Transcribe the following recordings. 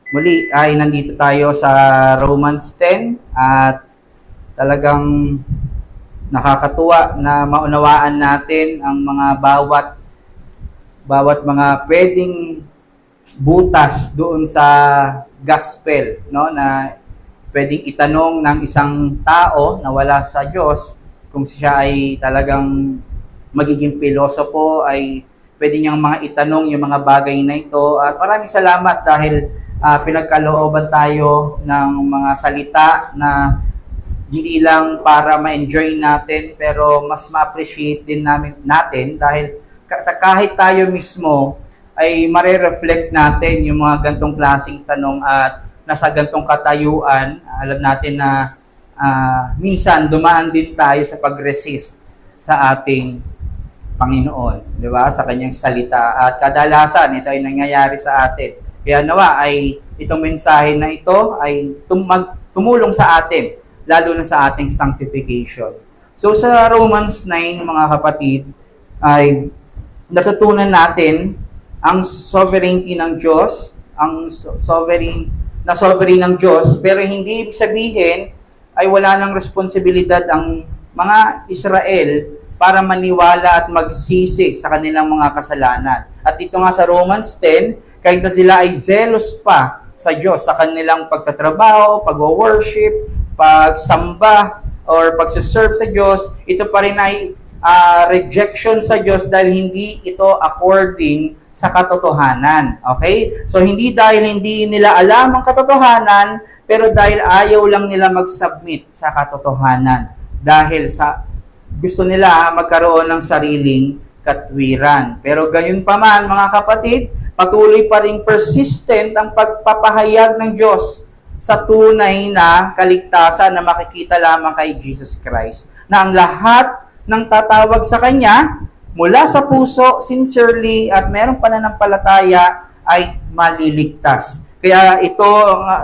Muli ay nandito tayo sa Romans 10 at talagang nakakatuwa na maunawaan natin ang mga bawat mga pwedeng butas doon sa gospel, no, na pwedeng itanong ng isang tao na wala sa Diyos kung siya ay talagang magiging pilosopo, ay pwede niyang mga itanong yung mga bagay na ito. At maraming salamat dahil pinagkalooban tayo ng mga salita na hindi lang para ma-enjoy natin, pero mas ma-appreciate din natin dahil kahit tayo mismo ay mare-reflect natin yung mga gantong klaseng tanong at nasa gantong katayuan. Alam natin na minsan dumaan din tayo sa pag-resist sa ating Panginoon, di ba? Sa kanyang salita. At kadalasan ito ay nangyayari sa atin. Kaya nawa ay itong mensahe na ito ay tumulong sa atin, lalo na sa ating sanctification. So sa Romans 9, mga kapatid, ay natutunan natin ang sovereignty ng Diyos, ang sovereign ng Diyos, pero hindi ibig sabihin ay wala ng responsibilidad ang mga Israel para maniwala at magsisi sa kanilang mga kasalanan. At dito nga sa Romans 10, kahit na sila ay zealous pa sa Diyos, sa kanilang pagtatrabaho, pag-worship, pagsamba, or pagsiserve sa Diyos, ito pa rin ay rejection sa Diyos dahil hindi ito according sa katotohanan. Okay? So, hindi dahil hindi nila alam ang katotohanan, pero dahil ayaw lang nila mag-submit sa katotohanan. Dahil sa gusto nila magkaroon ng sariling katwiran. Pero gayon pa man, mga kapatid, patuloy pa rin persistent ang pagpapahayag ng Diyos sa tunay na kaligtasan na makikita lamang kay Jesus Christ. Na ang lahat ng tatawag sa Kanya, mula sa puso, sincerely, at merong pananampalataya, ay maliligtas. Kaya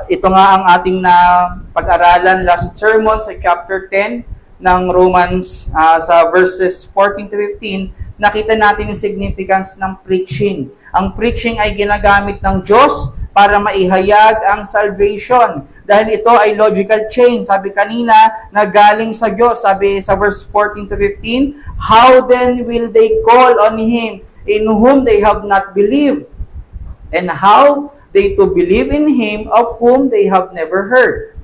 ito nga ang ating na pag-aralan last sermon sa chapter 10 ng Romans, sa verses 14 to 15, nakita natin yung significance ng preaching. Ang preaching ay ginagamit ng Diyos para maihayag ang salvation. Dahil ito ay logical chain. Sabi kanina, na galing sa Diyos. Sabi sa verse 14 to 15, how then will they call on Him in whom they have not believed? And how they to believe in Him of whom they have never heard?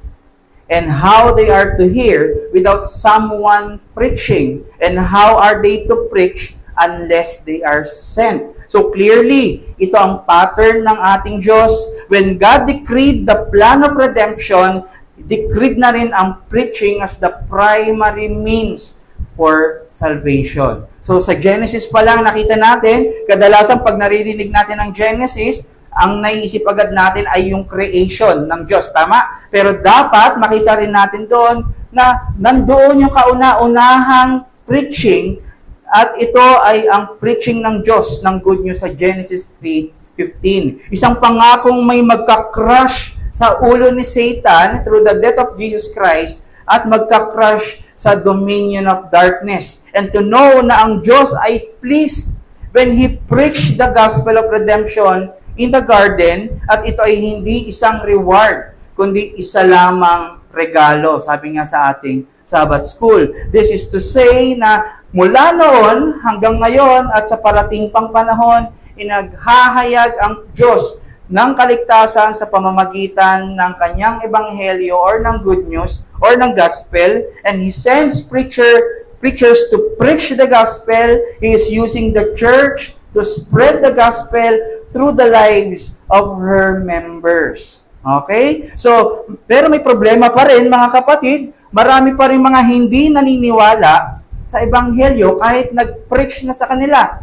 And how they are to hear without someone preaching? And how are they to preach unless they are sent? So clearly, ito ang pattern ng ating Diyos. When God decreed the plan of redemption, decreed na rin ang preaching as the primary means for salvation. So sa Genesis pa lang nakita natin, kadalasan pag naririnig natin ang Genesis, ang naiisip agad natin ay yung creation ng Diyos. Tama? Pero dapat makita rin natin doon na nandoon yung kauna-unahang preaching, at ito ay ang preaching ng Diyos ng good news sa Genesis 3:15. Isang pangakong may magka-crush sa ulo ni Satan through the death of Jesus Christ at magka-crush sa dominion of darkness. And to know na ang Diyos ay pleased when He preached the gospel of redemption in the garden, at ito ay hindi isang reward, kundi isa lamang regalo. Sabi nga sa ating Sabbath School. This is to say na mula noon hanggang ngayon at sa parating pang panahon, inaghahayag ang Diyos ng kaligtasan sa pamamagitan ng kanyang ebanghelyo or ng good news or ng gospel, and He sends preachers to preach the gospel. He is using the church to spread the gospel through the lives of her members. Okay? So, pero may problema pa rin, mga kapatid. Marami pa rin mga hindi naniniwala sa ebanghelyo kahit nag-preach na sa kanila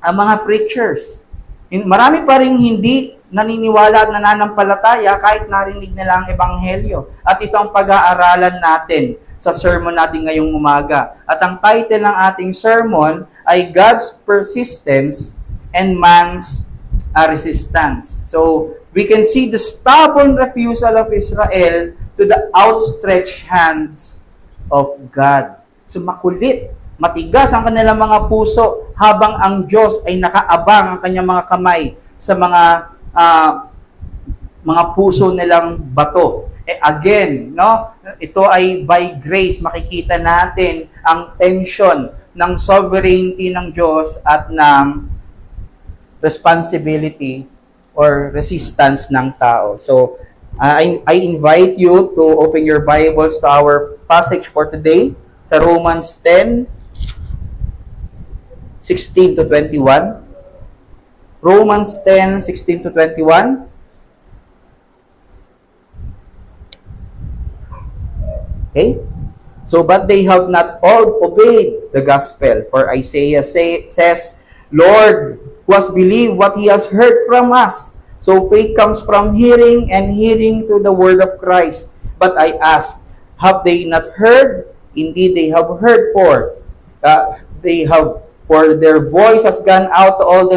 ang mga preachers. Marami pa rin hindi naniniwala at nananampalataya kahit narinig nila ang ebanghelyo. At ito ang pag-aaralan natin sa sermon natin ngayong umaga. At ang title ng ating sermon ay God's Persistence and Man's Resistance. So, we can see the stubborn refusal of Israel to the outstretched hands of God. So, makulit, matigas ang kanilang mga puso habang ang Diyos ay nakaabang ang kanyang mga kamay sa mga mga puso nilang bato. Again, no? Ito ay by grace, makikita natin ang tension ng sovereignty ng Diyos at ng responsibility or resistance ng tao. So, I invite you to open your Bibles to our passage for today sa Romans 10:16 to 21. Romans 10:16 to 21. Okay? So, but they have not all obeyed the gospel. For Isaiah says, Lord, who has believed what he has heard from us? So faith comes from hearing, and hearing through the word of Christ. But I ask, have they not heard? Indeed, they have heard, for their voice has gone out to all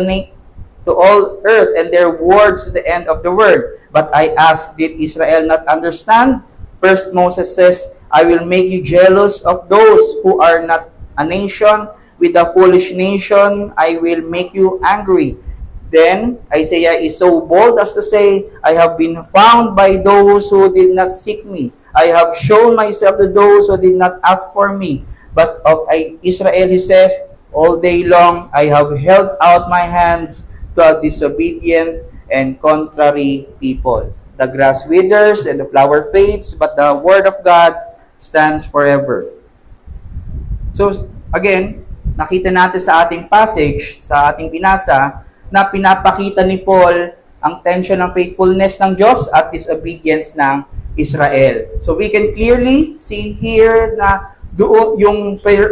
earth, and their words to the end of the world. But I ask, did Israel not understand? First Moses says, I will make you jealous of those who are not a nation. With the foolish nation, I will make you angry. Then Isaiah is so bold as to say, I have been found by those who did not seek me. I have shown myself to those who did not ask for me. But of Israel, he says, all day long I have held out my hands to a disobedient and contrary people. The grass withers and the flower fades, but the word of God stands forever. So, again, nakita natin sa ating passage, sa ating binasa, na pinapakita ni Paul ang tension ng faithfulness ng Diyos at disobedience ng Israel. So, we can clearly see here na doon yung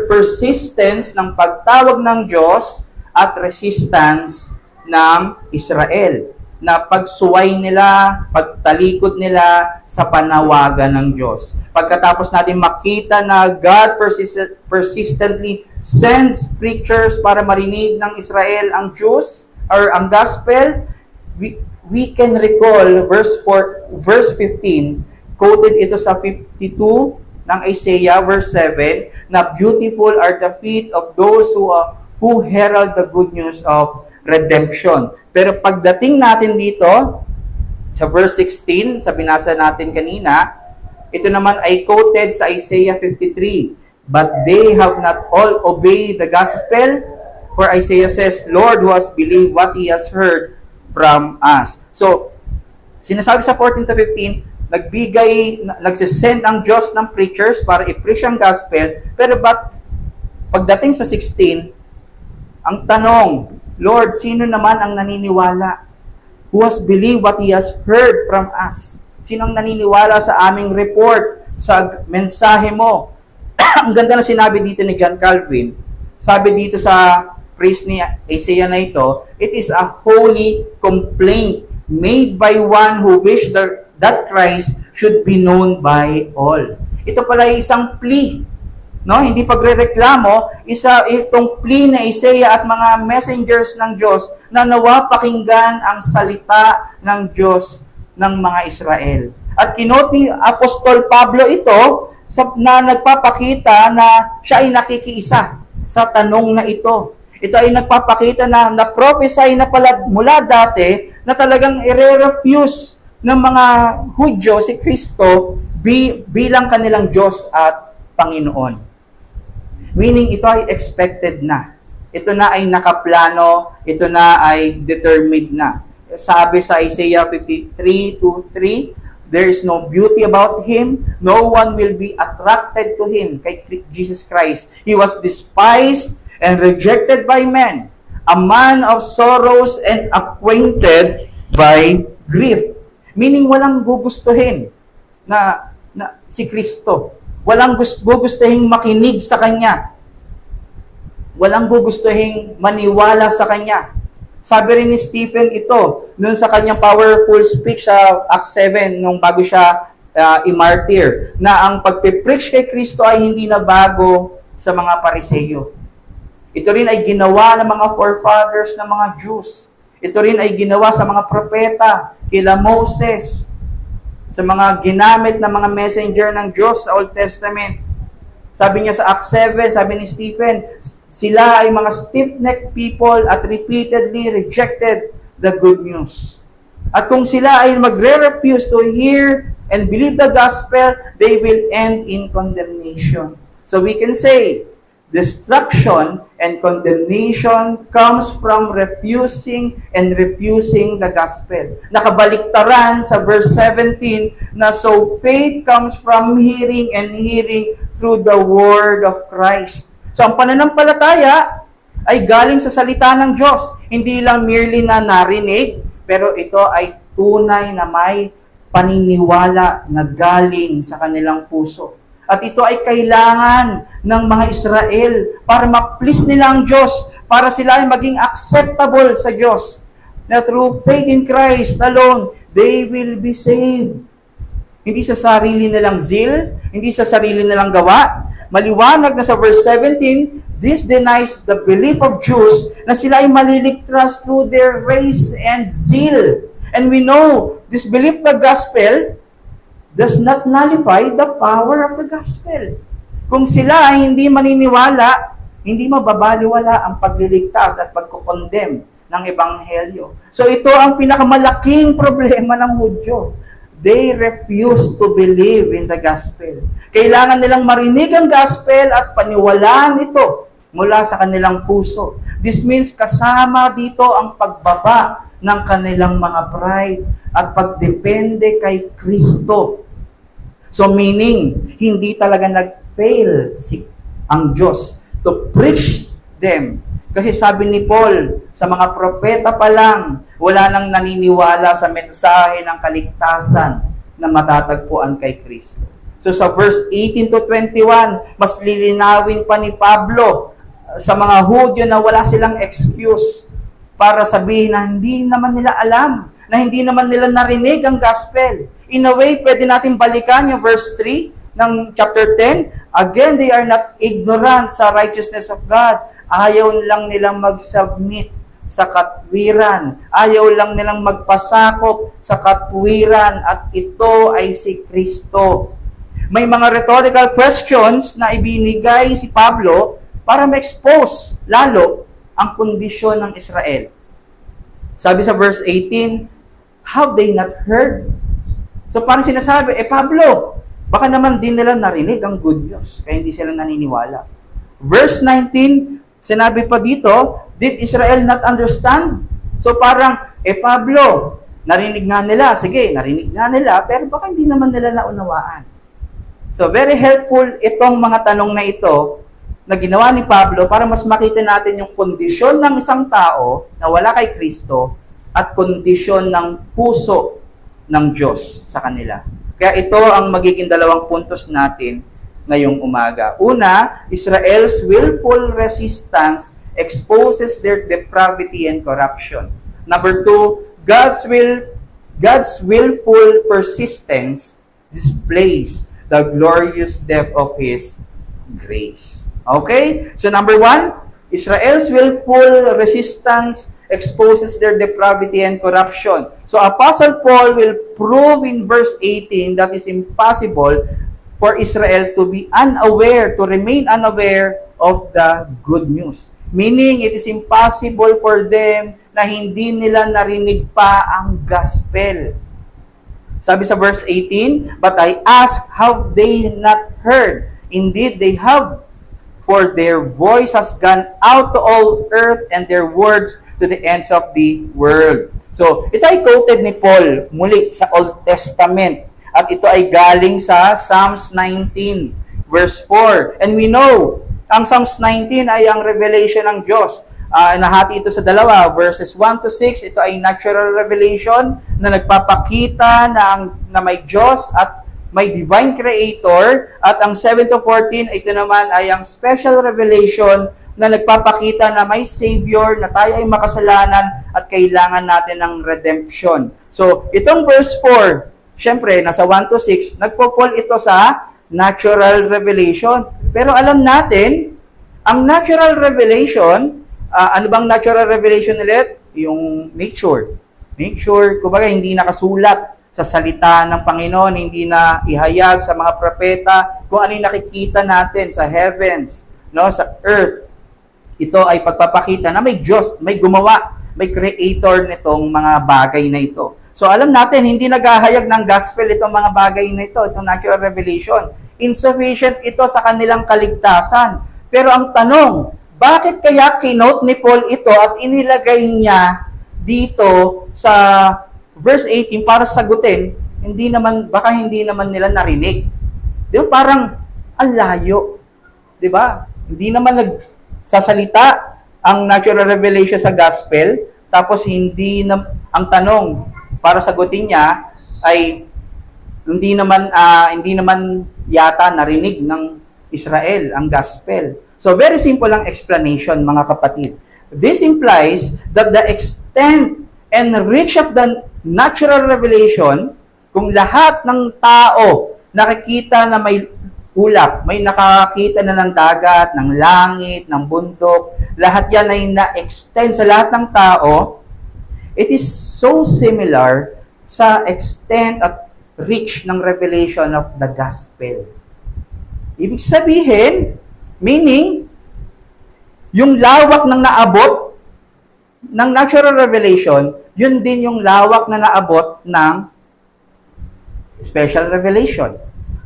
persistence ng pagtawag ng Diyos at resistance ng Israel, na pagsuway nila, pagtalikod nila sa panawagan ng Diyos. Pagkatapos natin makita na God persistently sends preachers para marinig ng Israel ang Jews or ang gospel, we can recall verse 15, quoted ito sa 52 ng Isaiah, verse 7, na beautiful are the feet of those who herald the good news of redemption. Pero pagdating natin dito, sa verse 16, sa binasa natin kanina, ito naman ay quoted sa Isaiah 53. But they have not all obeyed the gospel, for Isaiah says, Lord, who has believed what he has heard from us. So, sinasabi sa 14 to 15, nagsisend ang Diyos ng preachers para i-preach ang gospel, pero pagdating sa 16, ang tanong, Lord, sino naman ang naniniwala? Who has believed what he has heard from us? Sino ang naniniwala sa aming report, sa mensahe mo? Ang ganda na sinabi dito ni John Calvin. Sabi dito sa praise ni Isaiah na ito, it is a holy complaint made by one who wished that Christ should be known by all. Ito pala ay isang plea. No, hindi pagrereklamo, itong plea na Isaiah at mga messengers ng Diyos na nawa pakinggan ang salita ng Diyos ng mga Israel. At kinote ni Apostol Pablo ito na nagpapakita na siya ay nakikiisa sa tanong na ito. Ito ay nagpapakita na na-prophesy na pala mula dati na talagang i-refuse ng mga Hudyo si Kristo bilang kanilang Diyos at Panginoon. Meaning, ito ay expected na. Ito na ay nakaplano, ito na ay determined na. Sabi sa Isaiah 53:2-3, there is no beauty about him, no one will be attracted to him, kay Jesus Christ. He was despised and rejected by men, a man of sorrows and acquainted by grief. Meaning, walang gugustuhin na si Kristo. Walang gugustuhin makinig sa Kanya. Walang gugustuhin maniwala sa Kanya. Sabi rin ni Stephen ito, noon sa kanyang powerful speech sa Acts 7, nung bago siya i-martyr, na ang pagpipreach kay Kristo ay hindi na bago sa mga Pariseyo. Ito rin ay ginawa ng mga forefathers ng mga Jews. Ito rin ay ginawa sa mga propeta, kila Moses, sa mga ginamit na mga messenger ng Diyos sa Old Testament. Sabi niya sa Acts 7, sabi ni Stephen, sila ay mga stiff-necked people at repeatedly rejected the good news. At kung sila ay magre-refuse to hear and believe the gospel, they will end in condemnation. So we can say, destruction and condemnation comes from refusing the gospel. Nakabaliktaran sa verse 17 na so faith comes from hearing and hearing through the word of Christ. So ang pananampalataya ay galing sa salita ng Diyos. Hindi lang merely na narinig, pero ito ay tunay na may paniniwala na galing sa kanilang puso. At ito ay kailangan ng mga Israel para ma-please nila ang Diyos, para sila ay maging acceptable sa Diyos. Na through faith in Christ alone, they will be saved. Hindi sa sarili nilang zeal, hindi sa sarili nilang gawa. Maliwanag na sa verse 17, this denies the belief of Jews na sila ay maliligtas through their race and zeal. And we know, this belief the gospel does not nullify the power of the gospel. Kung sila ay hindi maniniwala, hindi mababaliwala ang pagliligtas at pagkukondem ng Ebanghelyo. So ito ang pinakamalaking problema ng Hudyo. They refuse to believe in the gospel. Kailangan nilang marinig ang gospel at paniwalaan ito mula sa kanilang puso. This means kasama dito ang pagbaba ng kanilang mga pride at pagdepende kay Kristo. So meaning, hindi talaga nag-fail ang Diyos to preach them. Kasi sabi ni Paul, sa mga propeta pa lang, wala nang naniniwala sa mensahe ng kaligtasan na matatagpuan kay Kristo. So sa verse 18 to 21, mas lilinawin pa ni Pablo sa mga Hudyo na wala silang excuse para sabihin na hindi naman nila alam, na hindi naman nila narinig ang gospel. In a way, pwede natin balikan yung verse 3 ng chapter 10. Again, they are not ignorant sa righteousness of God. Ayaw lang nilang mag-submit sa katwiran. Ayaw lang nilang magpasakop sa katwiran at ito ay si Kristo. May mga rhetorical questions na ibinigay si Pablo para ma-expose lalo ang kondisyon ng Israel. Sabi sa verse 18, have they not heard? So parang sinasabi, Pablo, baka naman din nila narinig ang good news, kaya hindi sila naniniwala. Verse 19, sinabi pa dito, did Israel not understand? So parang, Pablo, narinig nga nila, sige, narinig nga nila, pero baka hindi naman nila naunawaan. So very helpful itong mga tanong na ito na ginawa ni Pablo para mas makita natin yung kondisyon ng isang tao na wala kay Kristo at kondisyon ng puso ng Diyos sa kanila. Kaya ito ang magiging dalawang puntos natin ngayong umaga. Una, Israel's willful resistance exposes their depravity and corruption. Number two, God's willful persistence displays the glorious depth of His grace. Okay? So number one, Israel's willful resistance exposes their depravity and corruption. So Apostle Paul will prove in verse 18 that it's impossible for Israel to be unaware, to remain unaware of the good news. Meaning, it is impossible for them na hindi nila narinig pa ang gospel. Sabi sa verse 18, but I ask, have they not heard? Indeed, they have, for their voice has gone out to all earth and their words to the ends of the world. So, ito ay quoted ni Paul muli sa Old Testament. At ito ay galing sa Psalms 19, verse 4. And we know, ang Psalms 19 ay ang revelation ng Diyos. Nahati ito sa dalawa, verses 1 to 6. Ito ay natural revelation na nagpapakita na may Diyos at may divine creator. At ang 7 to 14, ito naman ay ang special revelation na nagpapakita na may Savior, na tayo ay makasalanan at kailangan natin ng redemption. So, itong verse 4, syempre, nasa 1 to 6, nagpo-fall ito sa natural revelation. Pero alam natin, ang natural revelation, ano bang natural revelation ulit? Yung nature. Nature, kumbaga, hindi nakasulat sa salita ng Panginoon, hindi na ihayag sa mga propeta kung ano yung nakikita natin sa heavens, no, sa earth. Ito ay pagpapakita na may Diyos, may gumawa, may creator nitong mga bagay na ito. So alam natin, hindi naghahayag ng gospel itong mga bagay na ito, itong natural revelation. Insufficient ito sa kanilang kaligtasan. Pero ang tanong, bakit kaya kinote ni Paul ito at inilagay niya dito sa verse 18 para sagutin, baka hindi naman nila narinig. Di ba? Parang ang layo. Di ba? Hindi naman nagsasalita ang natural revelation sa gospel, tapos ang tanong para sagutin niya ay hindi naman yata narinig ng Israel ang gospel. So very simple ang explanation, mga kapatid. This implies that the extent and reach of the natural revelation, kung lahat ng tao nakikita na may ulap, may nakakita na ng dagat, ng langit, ng bundok, lahat yan ay na-extend sa lahat ng tao, it is so similar sa extent at reach ng revelation of the gospel. Ibig sabihin, meaning, yung lawak ng naabot ng natural revelation, yun din yung lawak na naabot ng special revelation.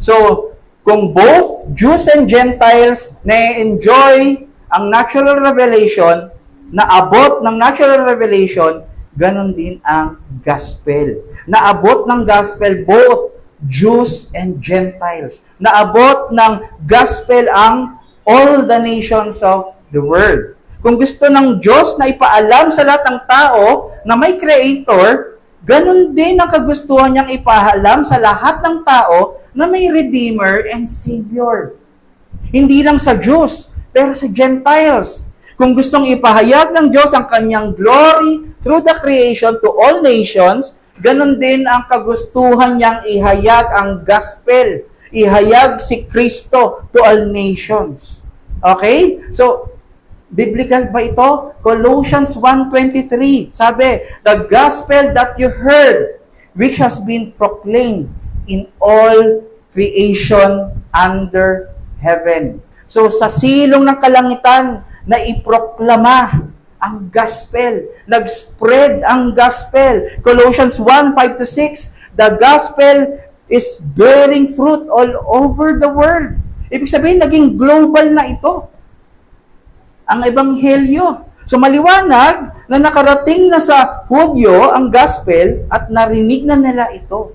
So, kung both Jews and Gentiles na-enjoy ang natural revelation, naabot ng natural revelation, ganon din ang gospel. Naabot ng gospel both Jews and Gentiles. Naabot ng gospel ang all the nations of the world. Kung gusto ng Diyos na ipaalam sa lahat ng tao na may Creator, ganun din ang kagustuhan niyang ipaalam sa lahat ng tao na may Redeemer and Savior. Hindi lang sa Jews, pero sa Gentiles. Kung gustong ipahayag ng Diyos ang kanyang glory through the creation to all nations, ganun din ang kagustuhan niyang ihayag ang gospel, ihayag si Kristo to all nations. Okay? So, biblical ba ito? Colossians 1:23. Sabi, the gospel that you heard, which has been proclaimed in all creation under heaven. So, sa silong ng kalangitan, na iproklama ang gospel. Nag-spread ang gospel. Colossians 1:5-6, the gospel is bearing fruit all over the world. Ibig sabihin, naging global na ito. Ang ebanghelyo. So maliwanag na nakarating na sa Hudyo ang gospel at narinig na nila ito.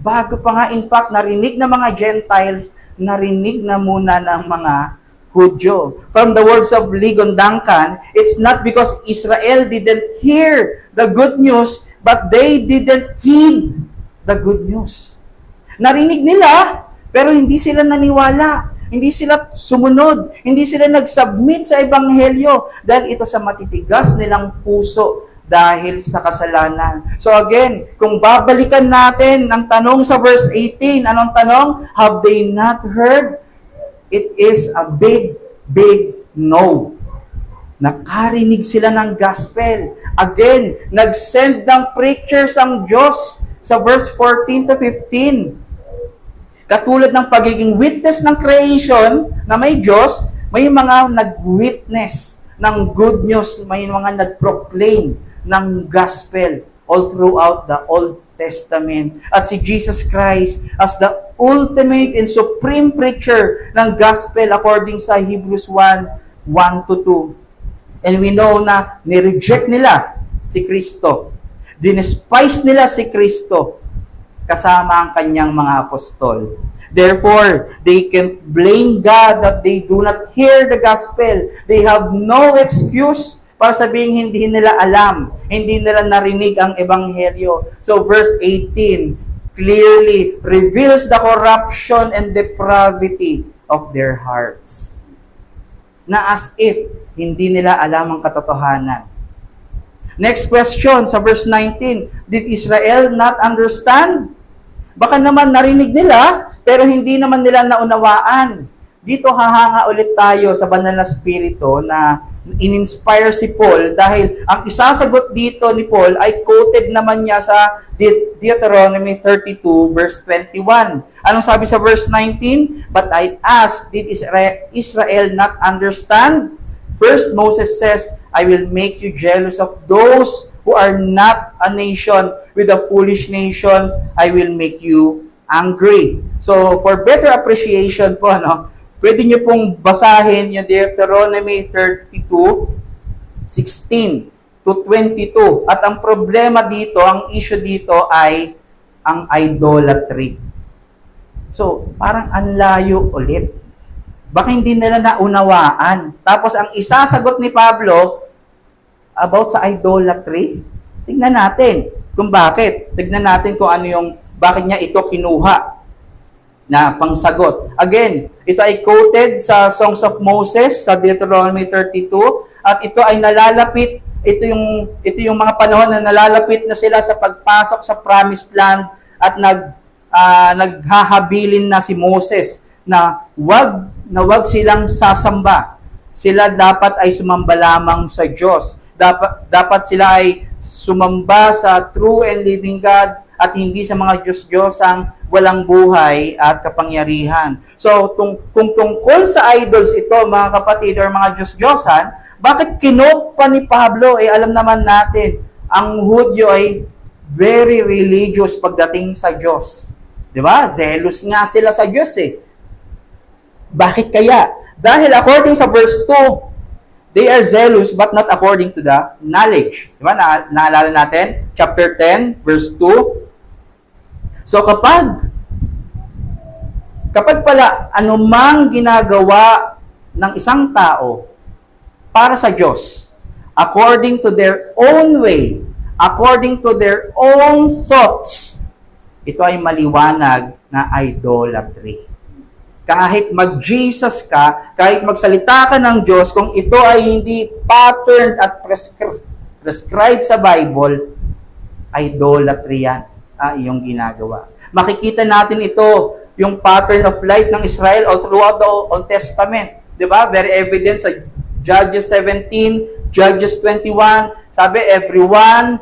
Bago pa nga, in fact, narinig na mga Gentiles, narinig na muna ng mga Hudyo. From the words of Ligon Duncan, it's not because Israel didn't hear the good news, but they didn't heed the good news. Narinig nila, pero hindi sila naniwala. Hindi sila sumunod. Hindi sila nag-submit sa ebanghelyo dahil ito sa matitigas nilang puso dahil sa kasalanan. So again, kung babalikan natin ang tanong sa verse 18, anong tanong? Have they not heard? It is a big, big no. Nakarinig sila ng gospel. Again, nag-send ng preachers ang Diyos sa verse 14-15. Katulad ng pagiging witness ng creation na may Diyos, may mga nag-witness ng good news, may mga nag-proclaim ng gospel all throughout the Old Testament. At si Jesus Christ as the ultimate and supreme preacher ng gospel according sa Hebrews 1:1-2. And we know na nireject nila si Kristo. Dinispise nila si Kristo kasama ang kanyang mga apostol. Therefore, they can blame God that they do not hear the gospel. They have no excuse para sabihin hindi nila alam, hindi nila narinig ang ebanghelyo. So verse 18 clearly reveals the corruption and depravity of their hearts. Na as if hindi nila alam ang katotohanan. Next question sa verse 19, did Israel not understand? Baka naman narinig nila, pero hindi naman nila naunawaan. Dito hahanga ulit tayo sa banal na spirito na in-inspire si Paul dahil ang isasagot dito ni Paul ay quoted naman niya sa Deuteronomy 32 verse 21. Anong sabi sa verse 19? But I ask, did Israel not understand? First, Moses says, I will make you jealous of those who are not a nation with a foolish nation, I will make you angry. So, for better appreciation po, pwede nyo pong basahin yung Deuteronomy 32:16 to 22. At ang problema dito, ang issue dito ay ang idolatry. So, parang ang layo ulit. Baka hindi nila naunawaan. Tapos, ang isasagot ni Pablo about sa idolatry, tingnan natin kung bakit. Tingnan natin kung ano yung, bakit niya ito kinuha na pangsagot. Again, ito ay quoted sa Songs of Moses, sa Deuteronomy 32, at ito ay nalalapit, ito yung mga panahon na nalalapit na sila sa pagpasok sa promised land at naghahabilin na si Moses na wag silang sasamba. Sila dapat ay sumamba lamang sa Diyos. Dapat sila ay sumamba sa true and living God at hindi sa mga Diyos-Diyosang walang buhay at kapangyarihan. So, kung tungkol sa idols ito, mga kapatid, or mga Diyos-Diyosan, bakit kinote pa ni Pablo? Alam naman natin, ang Hudyo ay very religious pagdating sa Diyos. Di ba? Zealous nga sila sa Diyos eh. Bakit kaya? Dahil according sa verse 2, they are zealous but not according to the knowledge. Di ba? Naalala natin? Chapter 10, verse 2. So kapag pala anumang ginagawa ng isang tao para sa Diyos, according to their own way, according to their own thoughts, ito ay maliwanag na idolatry. Kahit mag-Jesus ka, kahit magsalita ka ng Diyos, kung ito ay hindi patterned at prescribed sa Bible, idolatry yan, iyong ginagawa. Makikita natin ito, yung pattern of life ng Israel all throughout the Old Testament. Diba? Very evident sa Judges 17, Judges 21, sabi, everyone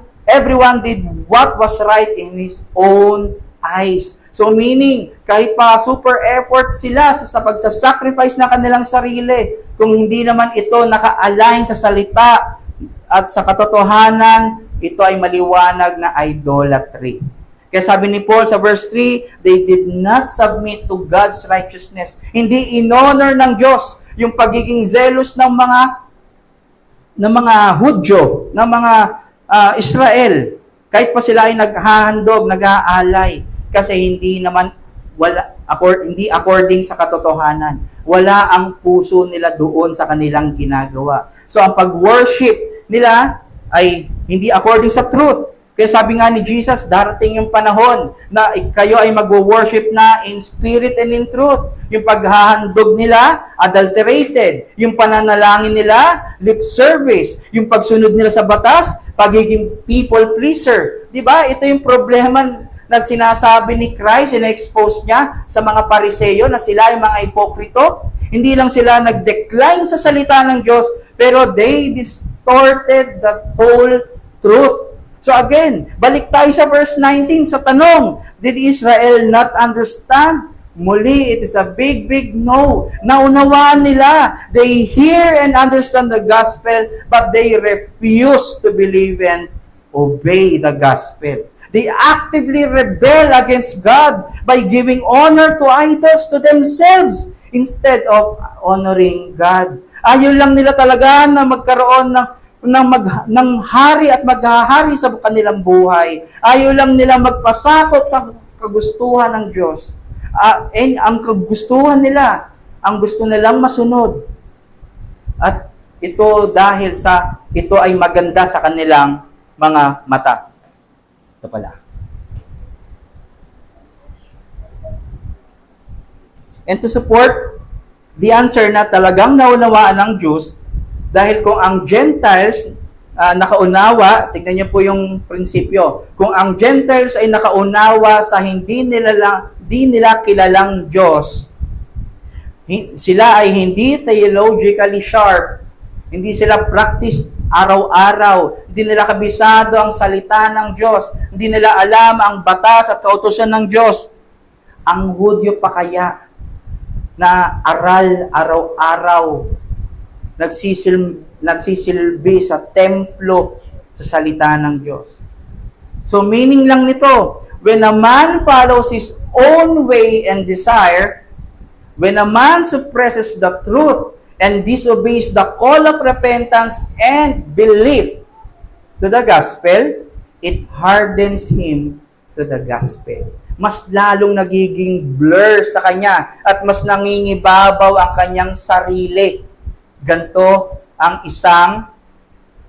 did what was right in his own eyes. So meaning, kahit pa super effort sila sa pagsasacrifice na kanilang sarili, kung hindi naman ito naka-align sa salita at sa katotohanan, ito ay maliwanag na idolatry. Kaya sabi ni Paul sa verse 3, they did not submit to God's righteousness. Hindi in-honor ng Diyos yung pagiging zealous ng mga Hudyo, ng mga Israel. Kahit pa sila ay naghahandog, nag-aalay, kasi hindi according sa katotohanan. Wala ang puso nila doon sa kanilang ginagawa. So ang pag-worship nila ay hindi according sa truth. Kaya sabi nga ni Jesus, darating yung panahon na kayo ay magwo-worship na in spirit and in truth. Yung paghahandog nila, adulterated. Yung pananalangin nila, lip service. Yung pagsunod nila sa batas, pagiging people pleaser. Diba? Ito yung problema na sinasabi ni Christ, ina-expose niya sa mga Pariseo na sila ay mga hipokrito. Hindi lang sila nag-decline sa salita ng Diyos, pero they distorted the whole truth. So again, balik tayo sa verse 19 sa tanong, did Israel not understand? Muli, it is a big, big no. Naunawaan nila. They hear and understand the gospel, but they refuse to believe and obey the gospel. They actively rebel against God by giving honor to idols to themselves instead of honoring God. Ayaw lang nila talaga na magkaroon ng hari at maghahari sa kanilang buhay. Ayaw lang nila magpasakop sa kagustuhan ng Diyos. And ang kagustuhan nila, ang gusto nilang masunod. At ito dahil sa ito ay maganda sa kanilang mga mata. Ito pala. And to support the answer na talagang naunawaan ng Diyos, dahil kung ang Gentiles nakaunawa, tignan niyo po yung prinsipyo, kung ang Gentiles ay nakaunawa sa hindi nila kilalang Diyos, sila ay hindi theologically sharp, hindi sila practice araw-araw, hindi nila kabisado ang salita ng Diyos, hindi nila alam ang batas at kautusan ng Diyos. Ang Hudyo pa kaya na aral araw-araw, nagsisilbi sa templo, sa salita ng Diyos. So meaning lang nito, when a man follows his own way and desire, when a man suppresses the truth and disobeys the call of repentance and belief to the gospel, it hardens him to the gospel. Mas lalong nagiging blur sa kanya at mas nangingibabaw ang kanyang sarili. Ganto ang isang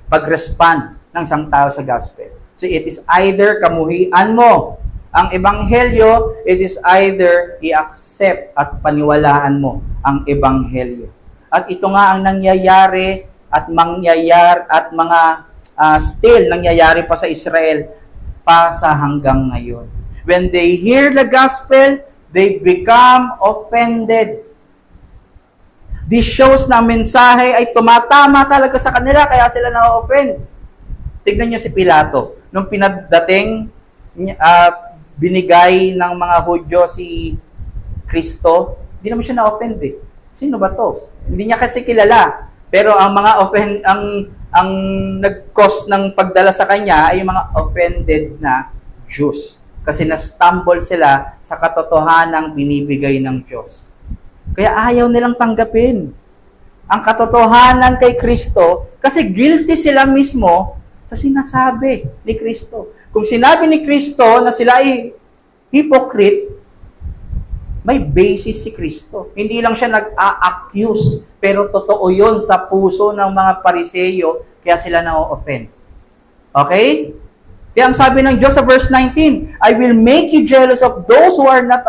pag-respond ng isang tao sa gospel. So it is either kamuhian mo ang ebanghelyo, it is either i-accept at paniwalaan mo ang ebanghelyo. At ito nga ang nangyayari at mangyayari at mga still nangyayari pa sa Israel pa sa hanggang ngayon. When they hear the gospel, they become offended. This shows na mensahe ay tumatama talaga sa kanila, kaya sila na-offend. Tignan niyo si Pilato. Nung pinadating, binigay ng mga Hudyo si Kristo, hindi naman siya na-offend eh. Sino ba to? Hindi niya kasi kilala. Pero ang mga ang nag-cause ng pagdala sa kanya ay mga offended na Jews. Kasi na-stumble sila sa katotohanang binibigay ng Diyos. Kaya ayaw nilang tanggapin ang katotohanan kay Kristo kasi guilty sila mismo sa sinasabi ni Kristo. Kung sinabi ni Kristo na sila ay hypocrite, may basis si Kristo. Hindi lang siya nag-a-accuse, pero totoo yun sa puso ng mga Pariseyo, kaya sila na-offend. Okay? Kaya ang sabi ng Diyos sa verse 19, I will make you jealous of those who are not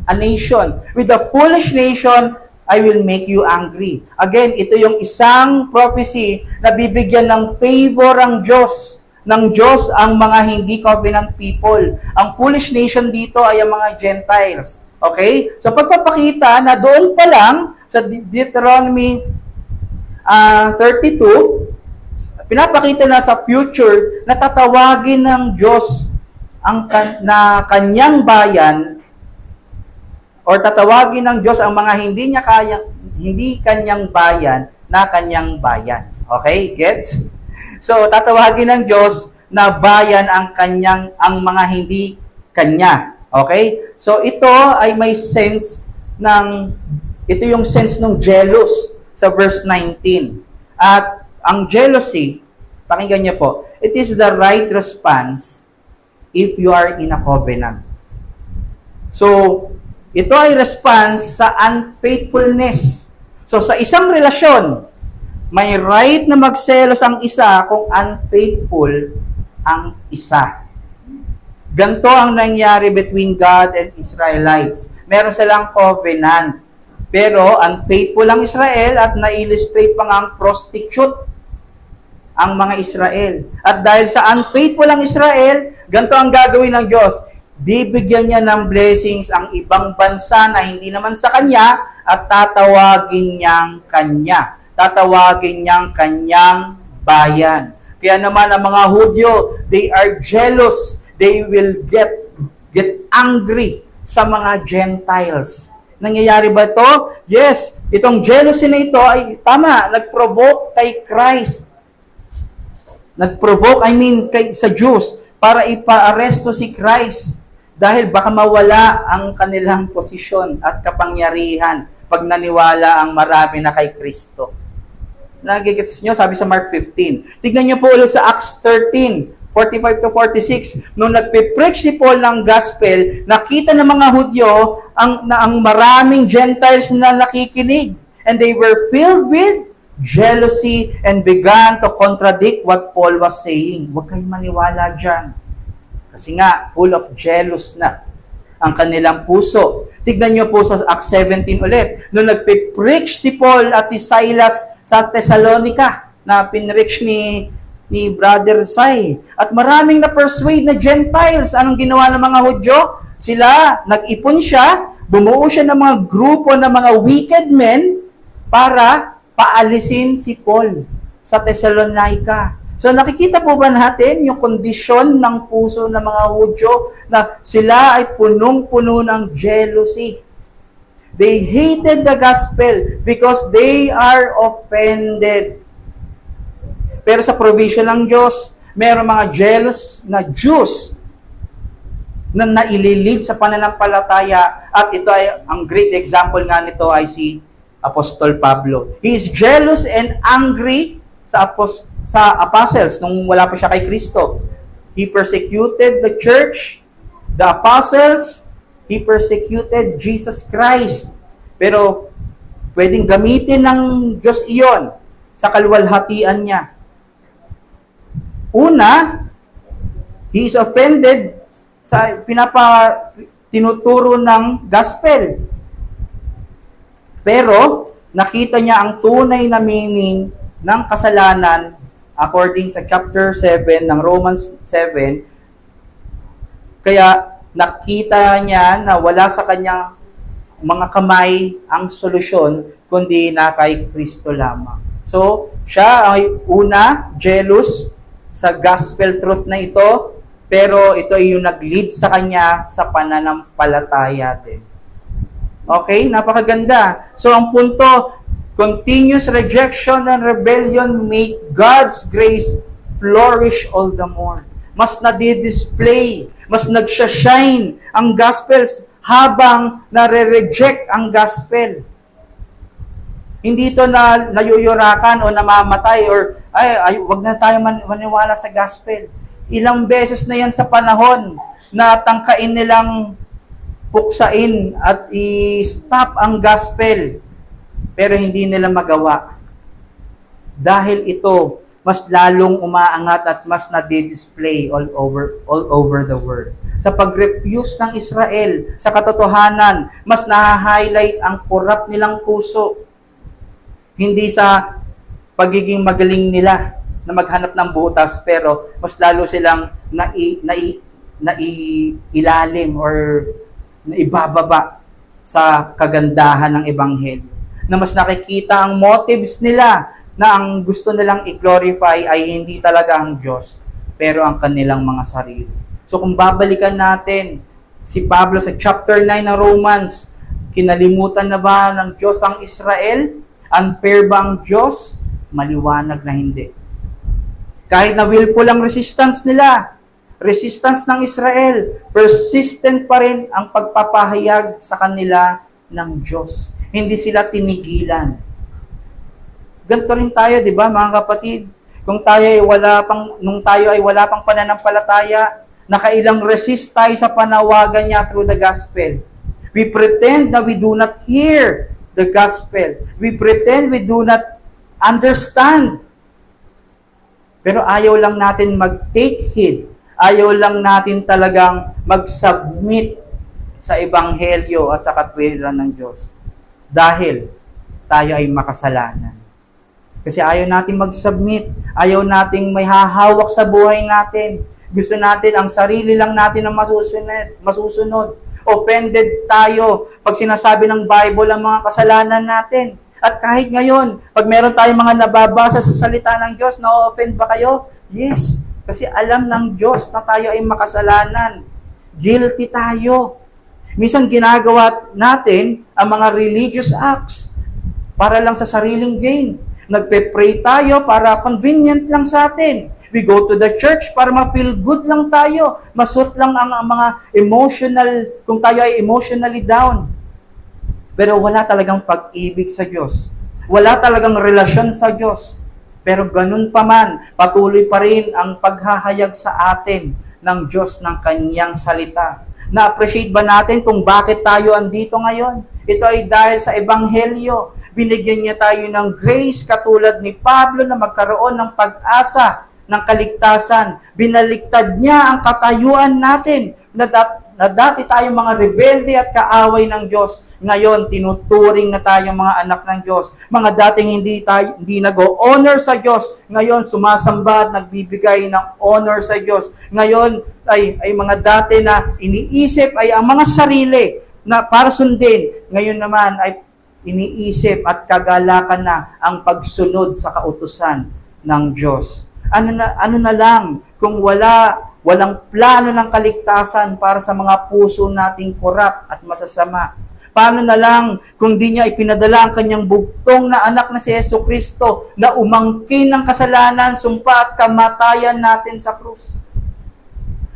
a nation. With the foolish nation, I will make you angry. Again, ito yung isang prophecy na bibigyan ng favor ang Diyos. Ng Diyos ang mga hindi covenant people. Ang foolish nation dito ay ang mga Gentiles. Okay? So pagpapakita na doon pa lang sa Deuteronomy 32, pinapakita na sa future na tatawagin ng Diyos na kanyang bayan or tatawagin ng Diyos ang mga hindi kanyang bayan na kanyang bayan. Okay? Gets? So tatawagin ng Diyos na bayan ang mga hindi kanya. Okay? So ito ay may sense ito yung sense ng jealous sa verse 19. At ang jealousy, pakinggan niyo po, it is the right response if you are in a covenant. So, ito ay response sa unfaithfulness. So, sa isang relasyon, may right na magselos ang isa kung unfaithful ang isa. Ganto ang nangyari between God and Israelites. Meron silang covenant. Pero unfaithful ang Israel at na-illustrate pa nga ang prostitute ang mga Israel. At dahil sa unfaithful ang Israel, ganito ang gagawin ng Diyos. Bibigyan niya ng blessings ang ibang bansa na hindi naman sa Kanya at tatawagin niyang Kanya. Tatawagin niyang Kanyang bayan. Kaya naman ang mga Hudyo, they are jealous. They will get angry sa mga Gentiles. Nangyayari ba ito? Yes, itong jealousy na ito ay tama, nag-provoke kay Christ. Nag-provoke, sa Jews para ipa-aresto si Christ dahil baka mawala ang kanilang posisyon at kapangyarihan pag naniwala ang marami na kay Kristo. Nagigets nyo? Sabi sa Mark 15. Tignan nyo po ulit sa Acts 13, 45 to 46. Nung nagpipreach si Paul ng gospel, nakita ng mga Hudyo ang maraming Gentiles na nakikinig. And they were filled with jealousy and began to contradict what Paul was saying. Huwag kayong maniwala dyan. Kasi nga, full of jealous na ang kanilang puso. Tignan nyo po sa Acts 17 ulit. Nung nagpipreach si Paul at si Silas sa Thessalonica, na pinreach ni Brother Sai. At maraming na-persuade na Gentiles. Anong ginawa ng mga Hudyo? Sila, nag-ipon siya, bumuo siya ng mga grupo ng mga wicked men para paalisin si Paul sa Thessalonica. So nakikita po ba natin yung kondisyon ng puso ng mga Hudyo na sila ay punong-puno ng jealousy. They hated the gospel because they are offended. Pero sa provision ng Diyos, meron mga jealous na Jews na naililid sa pananampalataya, at ito ay, ang great example nga nito ay si Apostol Pablo. He is jealous and angry sa apostles nung wala pa siya kay Kristo. He persecuted the church, the apostles, he persecuted Jesus Christ. Pero pwedeng gamitin ng Diyos iyon sa kaluwalhatian niya. Una, he is offended sa tinuturo ng gospel. Pero nakita niya ang tunay na meaning ng kasalanan according sa chapter 7 ng Romans 7. Kaya nakita niya na wala sa kanyang mga kamay ang solusyon kundi na kay Kristo lamang. So, siya ay una jealous sa gospel truth na ito, pero ito ay yung nag-lead sa kanya sa pananampalataya din. Okay? Napakaganda. So, ang punto, continuous rejection and rebellion make God's grace flourish all the more. Mas nadi-display, mas nagsha-shine ang gospels habang nare-reject ang gospel. Hindi ito na nayuyurakan o namamatay or wag na tayo maniwala sa gospel. Ilang beses na yan sa panahon na tangkain nilang puksain at i-stop ang gospel, pero hindi nila magawa. Dahil ito, mas lalong umaangat at mas nadi-display all over the world. Sa pag-refuse ng Israel sa katotohanan, mas na-highlight ang corrupt nilang puso. Hindi sa pagiging magaling nila na maghanap ng butas, pero mas lalo silang nailalim or naibababa sa kagandahan ng Ebanghelyo. Na mas nakikita ang motives nila na ang gusto nilang i-glorify ay hindi talaga ang Diyos, pero ang kanilang mga sarili. So kung babalikan natin si Pablo sa chapter 9 ng Romans, kinalimutan na ba ng Diyos ang Israel? Unfair ba ang Diyos? Maliwanag na hindi. Kahit na willful ang resistance nila, resistance ng Israel, persistent pa rin ang pagpapahayag sa kanila ng Diyos. Hindi sila tinigilan. Ganito rin tayo, di ba, mga kapatid? Nung tayo ay wala pang pananampalataya, nakailang resist tayo sa panawagan niya through the gospel. We pretend that we do not hear the gospel. We pretend we do not understand. Pero ayaw lang natin mag-take heed. Ayaw lang natin talagang mag-submit sa Ebanghelyo at sa katwiran ng Diyos. Dahil tayo ay makasalanan. Kasi ayaw natin mag-submit. Ayaw nating may hahawak sa buhay natin. Gusto natin ang sarili lang natin ang masusunod. Offended tayo pag sinasabi ng Bible ang mga kasalanan natin. At kahit ngayon, pag meron tayong mga nababasa sa salita ng Diyos, na-offend ba kayo? Yes, kasi alam ng Diyos na tayo ay makasalanan. Guilty tayo. Minsan ginagawa natin ang mga religious acts para lang sa sariling gain. Nagpe-pray tayo para convenient lang sa atin. We go to the church para ma-feel good lang tayo. Masurt lang ang mga emotional, kung tayo ay emotionally down. Pero wala talagang pag-ibig sa Diyos. Wala talagang relasyon sa Diyos. Pero ganun pa man, patuloy pa rin ang paghahayag sa atin ng Diyos ng Kanyang salita. Na-appreciate ba natin kung bakit tayo andito ngayon? Ito ay dahil sa Ebanghelyo. Binigyan niya tayo ng grace katulad ni Pablo na magkaroon ng pag-asa ng kaligtasan. Binaliktad niya ang katayuan natin na dati tayong mga rebelde at kaaway ng Diyos. Ngayon, tinuturing na tayong mga anak ng Diyos. Mga dating hindi nag-honor sa Diyos, ngayon sumasamba at nagbibigay ng honor sa Diyos. Ngayon, ay mga dati na iniisip ay ang mga sarili na para sundin. Ngayon naman ay iniisip at kagalakan na ang pagsunod sa kautusan ng Diyos. Ano na lang kung walang plano ng kaligtasan para sa mga puso nating korap at masasama. paano na lang kung di niya ipinadala ang kanyang bugtong na anak na si Yesu Kristo na umangkin ng kasalanan, sumpa at kamatayan natin sa krus.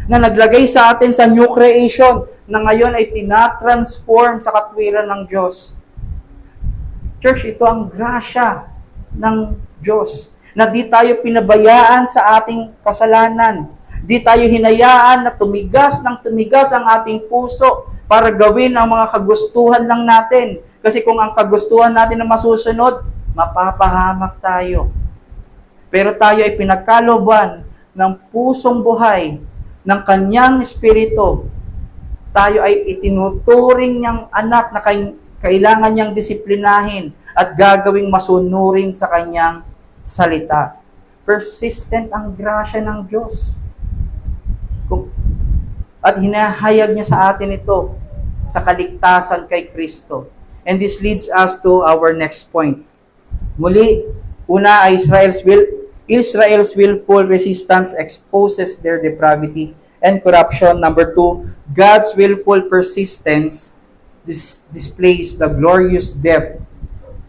Na naglagay sa atin sa new creation na ngayon ay tinatransform sa katwiran ng Diyos. Church, ito ang grasya ng Diyos na di tayo pinabayaan sa ating kasalanan. Di tayo hinayaan na tumigas ang ating puso para gawin ang mga kagustuhan lang natin. Kasi kung ang kagustuhan natin na masusunod, mapapahamak tayo. Pero tayo ay pinagkalooban ng pusong buhay ng kanyang espiritu. Tayo ay itinuturing niyang anak na kailangan niyang disiplinahin at gagawing masunurin sa kanyang salita. Persistent ang grasya ng Diyos. At hinahayag niya sa atin ito sa kaligtasan kay Kristo. And this leads us to our next point. Muli, una ay Israel's willful resistance exposes their depravity and corruption. Number 2, God's willful persistence displays the glorious depth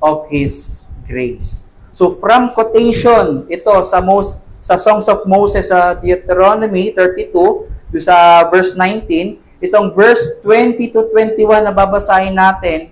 of His grace. So from quotation, ito sa Songs of Moses sa Deuteronomy 32, sa verse 19, itong verse 20 to 21 na babasahin natin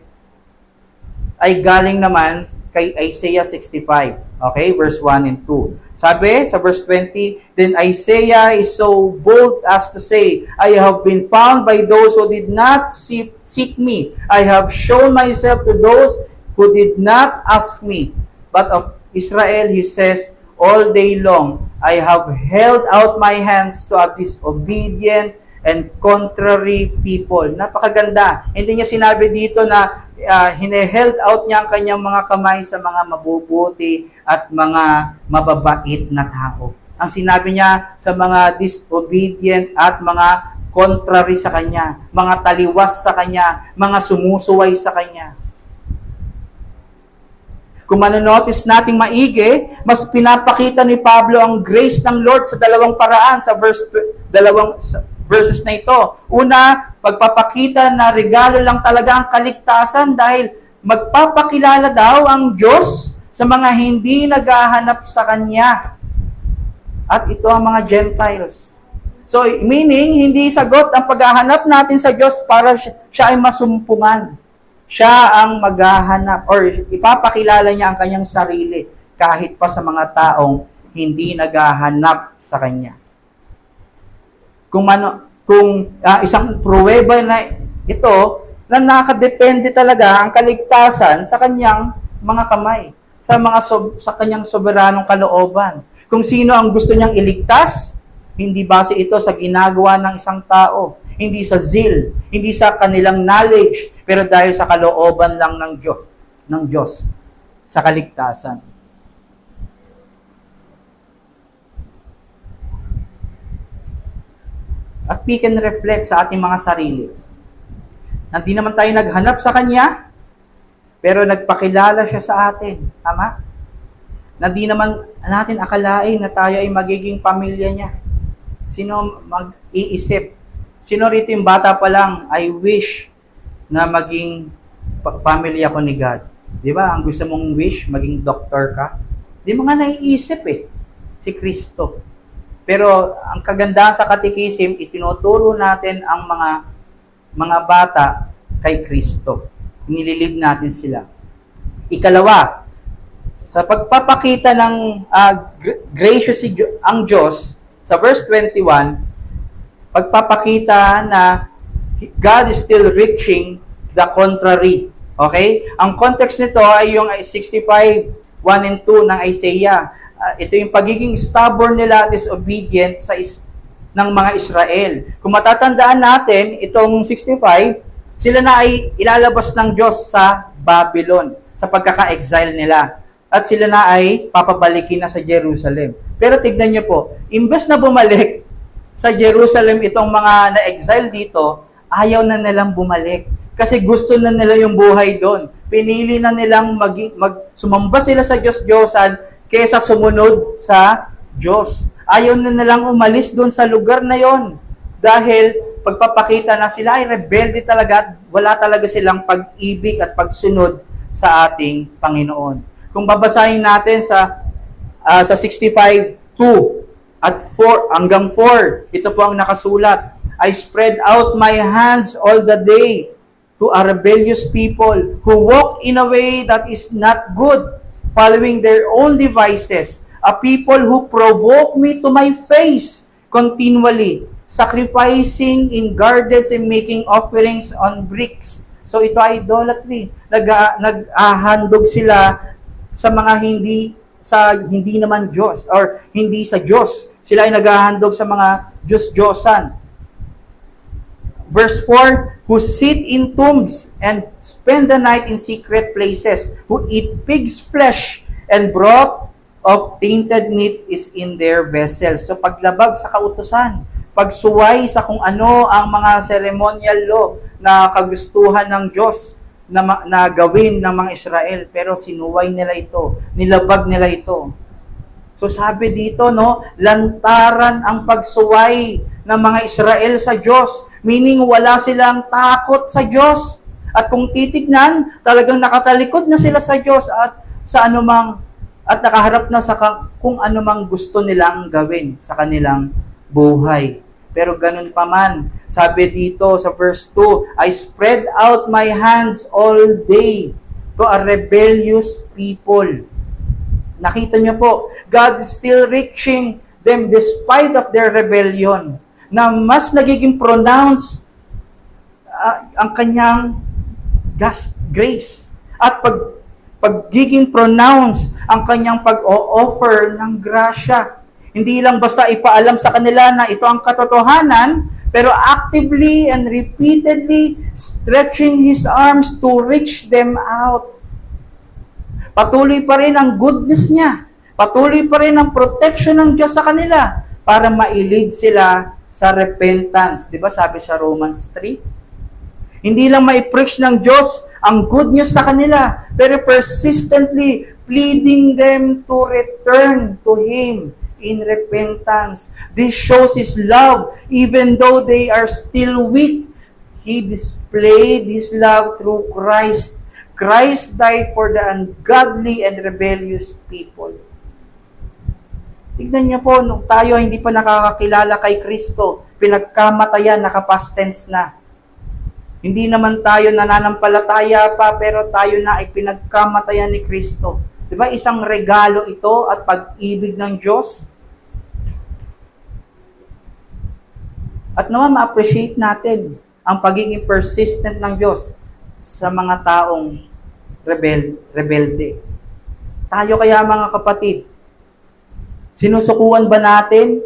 ay galing naman kay Isaiah 65. Okay, verse 1 and 2. Sabi sa verse 20, then Isaiah is so bold as to say, I have been found by those who did not seek me. I have shown myself to those who did not ask me. But of Israel, he says, all day long, I have held out my hands to a disobedient and contrary people. Napakaganda. Hindi niya sinabi dito na hine-held out niya ang kanyang mga kamay sa mga mabubuti at mga mababait na tao. Ang sinabi niya sa mga disobedient at mga contrary sa kanya, mga taliwas sa kanya, mga sumusuway sa kanya. Kung manonotice nating maigi, mas pinapakita ni Pablo ang grace ng Lord sa dalawang paraan sa verses na ito. Una, pagpapakita na regalo lang talaga ang kaligtasan dahil magpapakilala daw ang Diyos sa mga hindi naghahanap sa Kanya. At ito ang mga Gentiles. So, meaning, hindi sagot ang paghahanap natin sa Diyos para siya ay masumpungan. Siya ang maghahanap or ipapakilala niya ang kanyang sarili kahit pa sa mga taong hindi naghahanap sa kanya. Kung isang pruweba na ito na nakadepende talaga ang kaligtasan sa kanyang mga kamay, sa kanyang soberanong kalooban. Kung sino ang gusto niyang iligtas, hindi base ito sa ginagawa ng isang tao, hindi sa zeal, hindi sa kanilang knowledge, pero dahil sa kalooban lang ng Diyos sa kaligtasan. At we can reflect sa ating mga sarili. Hindi naman tayo naghanap sa Kanya, pero nagpakilala siya sa atin. Tama? Hindi naman natin akalain na tayo ay magiging pamilya niya. Sino mag-iisip? Sino rito yung bata pa lang, I wish na maging pamilya ko ni God. Di ba? Ang gusto mong wish, maging doctor ka. Di mo nga naiisip si Kristo. Pero ang kagandahan sa katikisim, itinuturo natin ang mga bata kay Kristo. Nililid natin sila. Ikalawa, sa pagpapakita ng gracious ang Diyos, sa verse 21, pagpapakita na God is still reaching the contrary. Okay? Ang context nito ay yung 65, 1 and 2 ng Isaiah. Ito yung pagiging stubborn nila, disobedient ng mga Israel. Kung matatandaan natin, itong 65, sila na ay ilalabas ng Diyos sa Babylon, sa pagkaka-exile nila. At sila na ay papabalikin na sa Jerusalem. Pero tignan niyo po, imbes na bumalik sa Jerusalem itong mga na-exile dito, ayaw na nilang bumalik. Kasi gusto na nila yung buhay doon. Pinili na nilang sumamba sila sa Diyos-Diyosan kaysa sumunod sa Diyos. Ayaw na nilang umalis doon sa lugar na yon. Dahil pagpapakita na sila ay rebelde talaga at wala talaga silang pag-ibig at pagsunod sa ating Panginoon. Kung babasahin natin sa 65:2 at 4 hanggang 4, ito po ang nakasulat. I spread out my hands all the day to a rebellious people who walk in a way that is not good, following their own devices, a people who provoke me to my face continually, sacrificing in gardens and making offerings on bricks. So ito ay idolatry. Nag-ahandog sila sa mga hindi naman Diyos or hindi sa Diyos. Sila ay naghahandog sa mga Diyos-Diyosan. Verse 4, who sit in tombs and spend the night in secret places, who eat pig's flesh and broth of tainted meat is in their vessels. So paglabag sa kautusan, pagsuway sa kung ano ang mga ceremonial law na kagustuhan ng Diyos na gawin ng mga Israel, pero sinuway nila ito, nilabag nila ito. So sabi dito, lantaran ang pagsuway ng mga Israel sa Diyos, meaning wala silang takot sa Diyos. At kung titignan, talagang nakatalikod na sila sa Diyos at nakaharap na sa kung anumang gusto nilang gawin sa kanilang buhay. Pero ganun pa man, sabi dito sa verse 2, I spread out my hands all day to a rebellious people. Nakita niyo po, God is still reaching them despite of their rebellion, na mas nagiging pronounced ang kanyang grace. At pagiging pronounced ang kanyang pag-o-offer ng grasya. Hindi lang basta ipaalam sa kanila na ito ang katotohanan, pero actively and repeatedly stretching His arms to reach them out. Patuloy pa rin ang goodness niya. Patuloy pa rin ang protection ng Diyos sa kanila para mailid sila sa repentance. Di ba sabi sa Romans 3? Hindi lang mai-preach ng Diyos ang good news sa kanila, pero persistently pleading them to return to Him in repentance. This shows His love even though they are still weak. He displayed His love through Christ. Christ died for the ungodly and rebellious people. Tignan niyo po, nung tayo hindi pa nakakakilala kay Kristo, pinagkamatayan, nakapast tense na. Hindi naman tayo nananampalataya pa, pero tayo na ay pinagkamatayan ni Kristo. Di ba? Isang regalo ito at pag-ibig ng Diyos. At naman ma-appreciate natin ang pagiging persistent ng Diyos sa mga taong rebelde. Tayo kaya mga kapatid, sinusukuan ba natin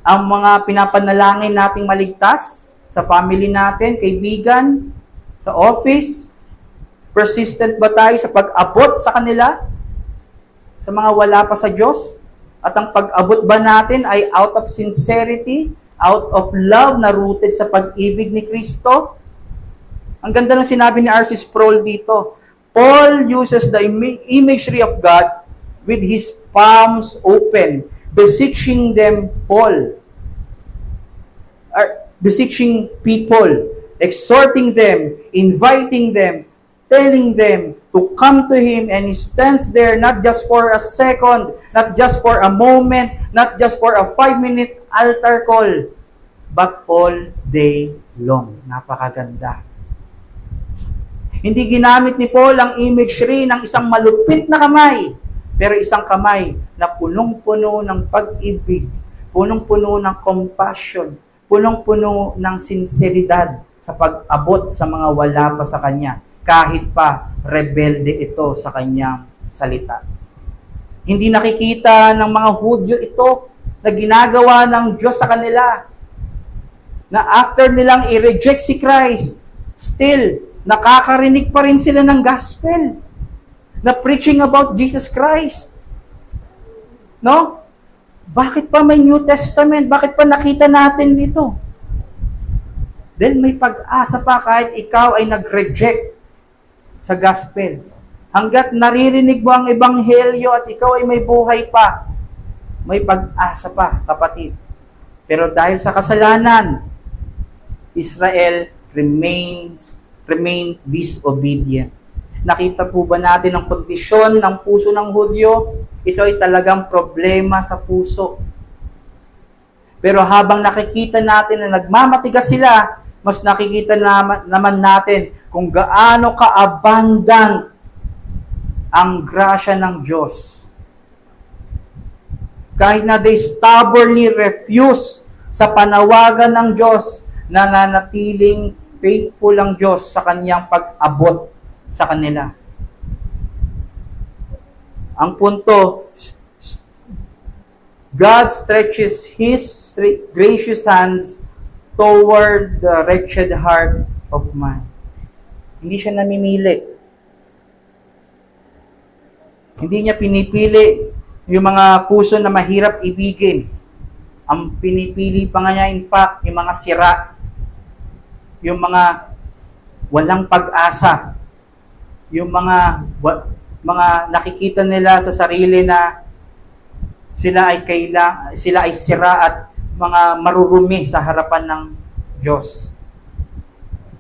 ang mga pinapanalangin nating maligtas sa family natin, kaibigan, sa office? Persistent ba tayo sa pag-abot sa kanila? Sa mga wala pa sa Diyos? At ang pag-abot ba natin ay out of sincerity, out of love na rooted sa pag-ibig ni Kristo? Ang ganda ng sinabi ni R.C. Sproul dito. Paul uses the imagery of God with his palms open, beseeching people, exhorting them, inviting them, telling them to come to Him, and He stands there not just for a second, not just for a moment, not just for a 5-minute altar call, but all day long. Napakaganda. Hindi ginamit ni Paul ang imagery ng isang malupit na kamay, pero isang kamay na punong-puno ng pag-ibig, punong-puno ng compassion, punong-puno ng sinseridad sa pag-abot sa mga wala pa sa Kanya, kahit pa rebelde ito sa Kanyang salita. Hindi nakikita ng mga Hudyo ito na ginagawa ng Diyos sa kanila, na after nilang i-reject si Christ, still, nakakarinig pa rin sila ng gospel na preaching about Jesus Christ. No? Bakit pa may New Testament? Bakit pa nakita natin dito? Then may pag-asa pa kahit ikaw ay nag-reject sa gospel. Hanggat naririnig mo ang ebanghelyo at ikaw ay may buhay pa, may pag-asa pa, kapatid. Pero dahil sa kasalanan, Israel remained disobedient. Nakita po ba natin ang kondisyon ng puso ng Hudyo? Ito ay talagang problema sa puso. Pero habang nakikita natin na nagmamatigas sila, mas nakikita naman natin kung gaano ka-abundant ang grasya ng Diyos. Kahit na they stubbornly refuse sa panawagan ng Diyos, nananatiling faithful ang Diyos sa kanyang pag-abot sa kanila. Ang punto, God stretches His gracious hands toward the wretched heart of man. Hindi siya namimili. Hindi niya pinipili yung mga puso na mahirap ibigin. Ang pinipili pa nga niya, in fact, yung mga sira, yung mga walang pag-asa, yung mga nakikita nila sa sarili na sila ay sira at mga marurumi sa harapan ng Diyos.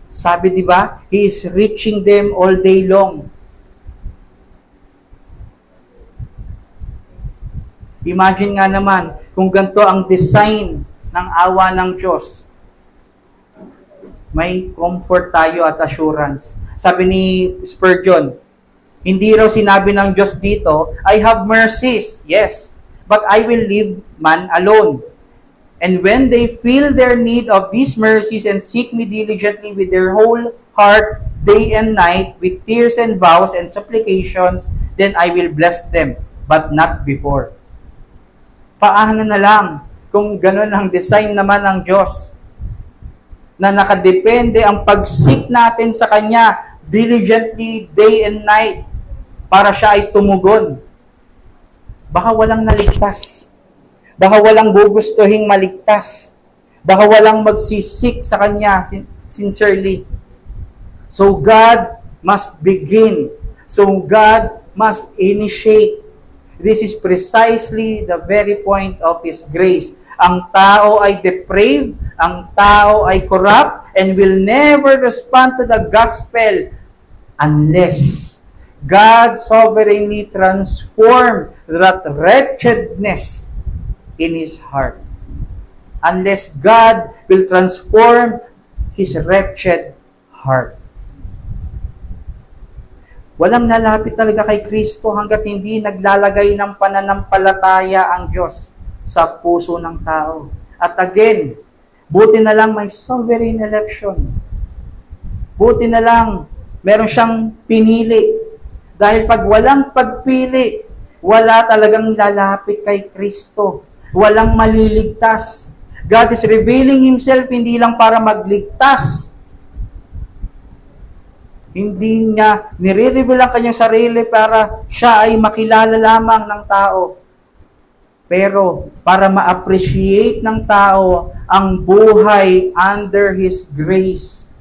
Sabi, di ba? He is reaching them all day long. Imagine nga naman kung ganito ang design ng awa ng Diyos. May comfort tayo at assurance. Sabi ni Spurgeon, hindi raw sinabi ng Diyos dito, I have mercies, yes, but I will leave man alone. And when they feel their need of these mercies and seek me diligently with their whole heart, day and night, with tears and vows and supplications, then I will bless them, but not before. Paano na lang kung ganun ang design naman ng Diyos, na nakadepende ang pag-seek natin sa Kanya diligently, day and night, para siya ay tumugon. Baka walang naligtas. Baka walang gugustuhing maligtas. Baka walang magsisik sa Kanya sincerely. So God must begin. So God must initiate. This is precisely the very point of His grace. Ang tao ay depraved, ang tao ay corrupt, and will never respond to the gospel unless God sovereignly transformed that wretchedness in his heart. Unless God will transform his wretched heart. Walang lalapit talaga kay Kristo hanggat hindi naglalagay ng pananampalataya ang Diyos sa puso ng tao. At again, buti na lang may sovereign election. Buti na lang meron siyang pinili. Dahil pag walang pagpili, wala talagang lalapit kay Kristo. Walang maliligtas. God is revealing Himself hindi lang para magligtas. Hindi niya nire-reveal ang kanyang sarili para siya ay makilala lamang ng tao. Pero para ma-appreciate ng tao ang buhay under His grace.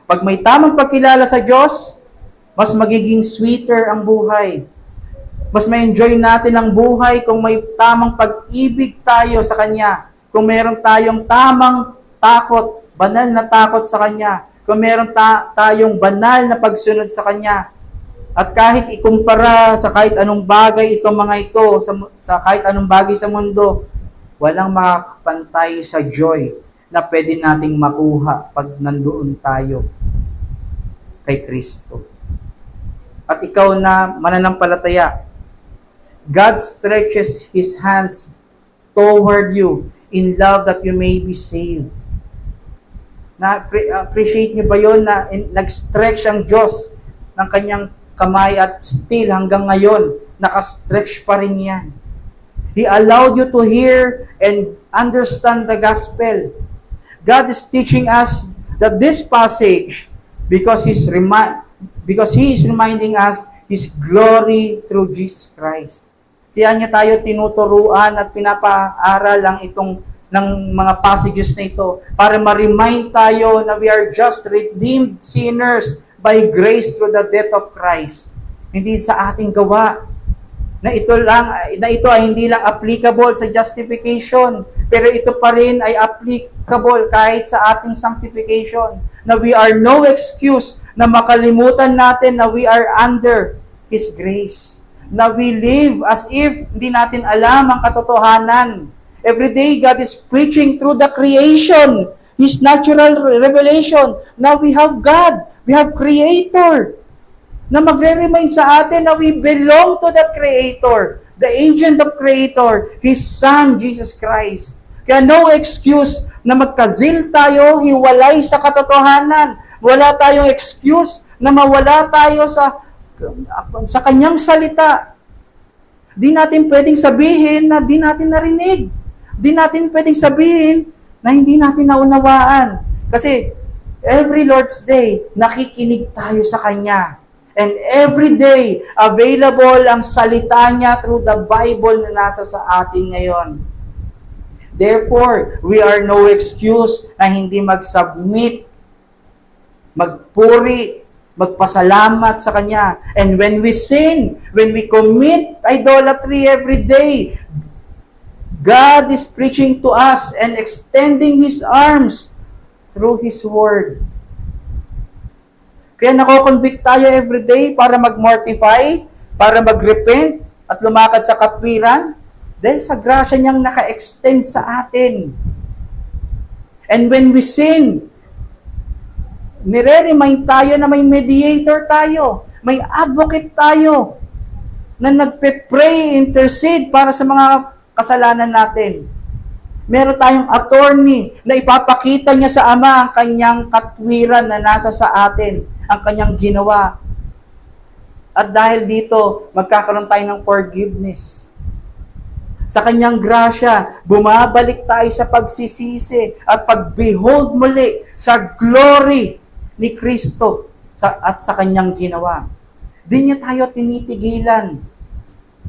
Pag may tamang pagkilala sa Diyos, mas magiging sweeter ang buhay. Mas ma-enjoy natin ang buhay kung may tamang pag-ibig tayo sa Kanya. Kung meron tayong tamang takot, banal na takot sa Kanya. Kung meron tayong banal na pagsunod sa Kanya. At kahit ikumpara sa kahit anong bagay itong mga ito, sa kahit anong bagay sa mundo, walang makakapantay sa joy na pwede nating makuha pag nandoon tayo kay Kristo. At ikaw na mananampalataya, God stretches His hands toward you in love that you may be saved. Na-appreciate niyo ba yun na nag-stretch ang Diyos ng kanyang kamay at still hanggang ngayon, nakastretch pa rin yan. He allowed you to hear and understand the gospel. God is teaching us that this passage, because He is reminding us His glory through Jesus Christ. Kaya niya tayo tinuturuan at pinapaaral ang itong ng mga passages na ito para ma-remind tayo na we are just redeemed sinners by grace through the death of Christ. Hindi sa ating gawa. na ito ay hindi lang applicable sa justification, pero ito pa rin ay applicable kahit sa ating sanctification, na we are no excuse na makalimutan natin na we are under His grace, na we live as if hindi natin alam ang katotohanan. Every day, God is preaching through the creation, His natural revelation. Now we have God, we have Creator, na magre-remind sa atin na we belong to that Creator, the agent of Creator, His Son, Jesus Christ. Kaya no excuse na magkazil tayo, hiwalay sa katotohanan. Wala tayong excuse na mawala tayo sa Kanyang salita. Di natin pwedeng sabihin na di natin narinig. Di natin pwedeng sabihin na hindi natin naunawaan. Kasi every Lord's Day, nakikinig tayo sa Kanya. And every day, available ang salita niya through the Bible na nasa sa atin ngayon. Therefore, we are no excuse na hindi mag-submit, magpuri, magpasalamat sa Kanya. And when we sin, when we commit idolatry every day, God is preaching to us and extending His arms through His Word. Kaya nako-convict tayo everyday para mag-mortify, para mag-repent, at lumakad sa katwiran, dahil sa grasya niyang naka-extend sa atin. And when we sin, nire-remind tayo na may mediator tayo, may advocate tayo, na nagpe-pray, intercede para sa mga kasalanan natin. Meron tayong attorney na ipapakita niya sa Ama ang kanyang katwiran na nasa sa atin, ang kanyang ginawa. At dahil dito, magkakaroon tayo ng forgiveness. Sa kanyang grasya, bumabalik tayo sa pagsisisi at pag-behold muli sa glory ni Kristo at sa kanyang ginawa. Di niya tayo tinitigilan.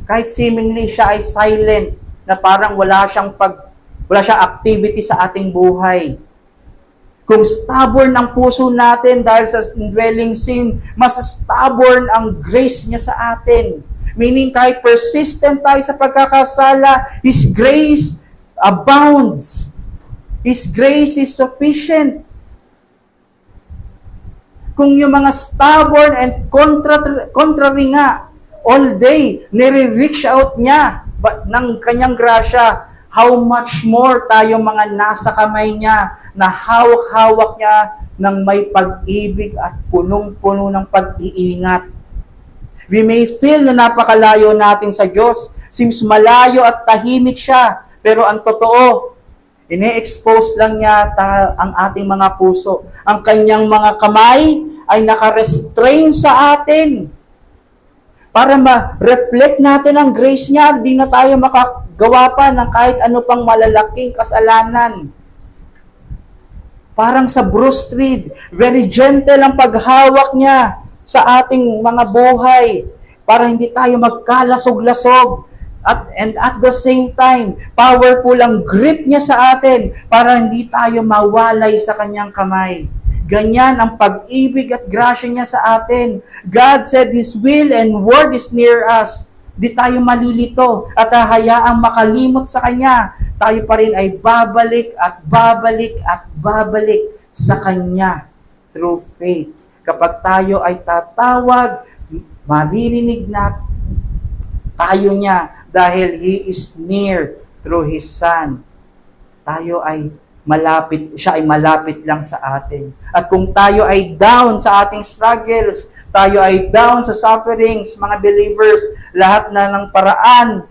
Kahit seemingly siya ay silent, na parang wala siyang activity sa ating buhay. Kung stubborn ang puso natin dahil sa dwelling sin, mas stubborn ang grace niya sa atin. Meaning kahit persistent tayo sa pagkakasala, His grace abounds. His grace is sufficient. Kung yung mga stubborn and contrary nga, all day, nire-reach out niya ng kanyang grasya, how much more tayo mga nasa kamay niya, na hawak-hawak niya ng may pag-ibig at punong-puno ng pag-iingat. We may feel na napakalayo natin sa Diyos, seems malayo at tahimik siya, pero ang totoo, ine-expose lang niya ang ating mga puso. Ang kanyang mga kamay ay naka-restrain sa atin para ma-reflect natin ang grace niya, di na tayo makagawa pa ng kahit ano pang malalaking kasalanan. Parang sa Bruce Street, very gentle ang paghawak niya sa ating mga buhay para hindi tayo magkalasog-lasog. And at the same time, powerful ang grip niya sa atin para hindi tayo mawalay sa kanyang kamay. Ganyan ang pag-ibig at grasya niya sa atin. God said His will and word is near us. Di tayo malilito at hahayaang makalimot sa Kanya. Tayo pa rin ay babalik at babalik at babalik sa Kanya through faith. Kapag tayo ay tatawag, maririnig na tayo niya dahil He is near through His Son. Tayo ay malapit, siya ay malapit lang sa atin. At kung tayo ay down sa ating struggles, tayo ay down sa sufferings, mga believers, lahat ng paraan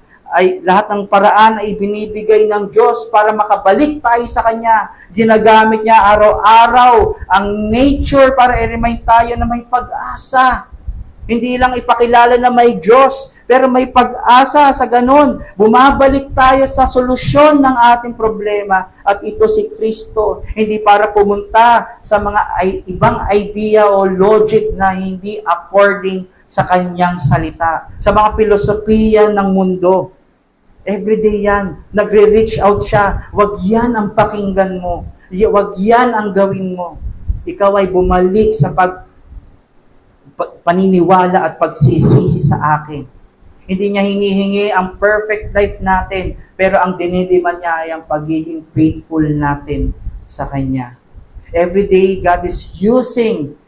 ay binibigay ng Diyos para makabalik tayo sa Kanya. Ginagamit niya araw-araw ang nature para i-remind tayo na may pag-asa. Hindi lang ipakilala na may Diyos, pero may pag-asa sa ganun. Bumabalik tayo sa solusyon ng ating problema at ito si Kristo. Hindi para pumunta sa mga ibang idea o logic na hindi according sa Kanyang salita. Sa mga filosofiya ng mundo. Everyday yan. Nagre-reach out siya. Wag yan ang pakinggan mo. Wag yan ang gawin mo. Ikaw ay bumalik sa paniniwala at pagsisisi sa akin. Hindi niya hinihingi ang perfect life natin, pero ang dinidiman niya ay ang pagiging faithful natin sa Kanya. Every day, God is using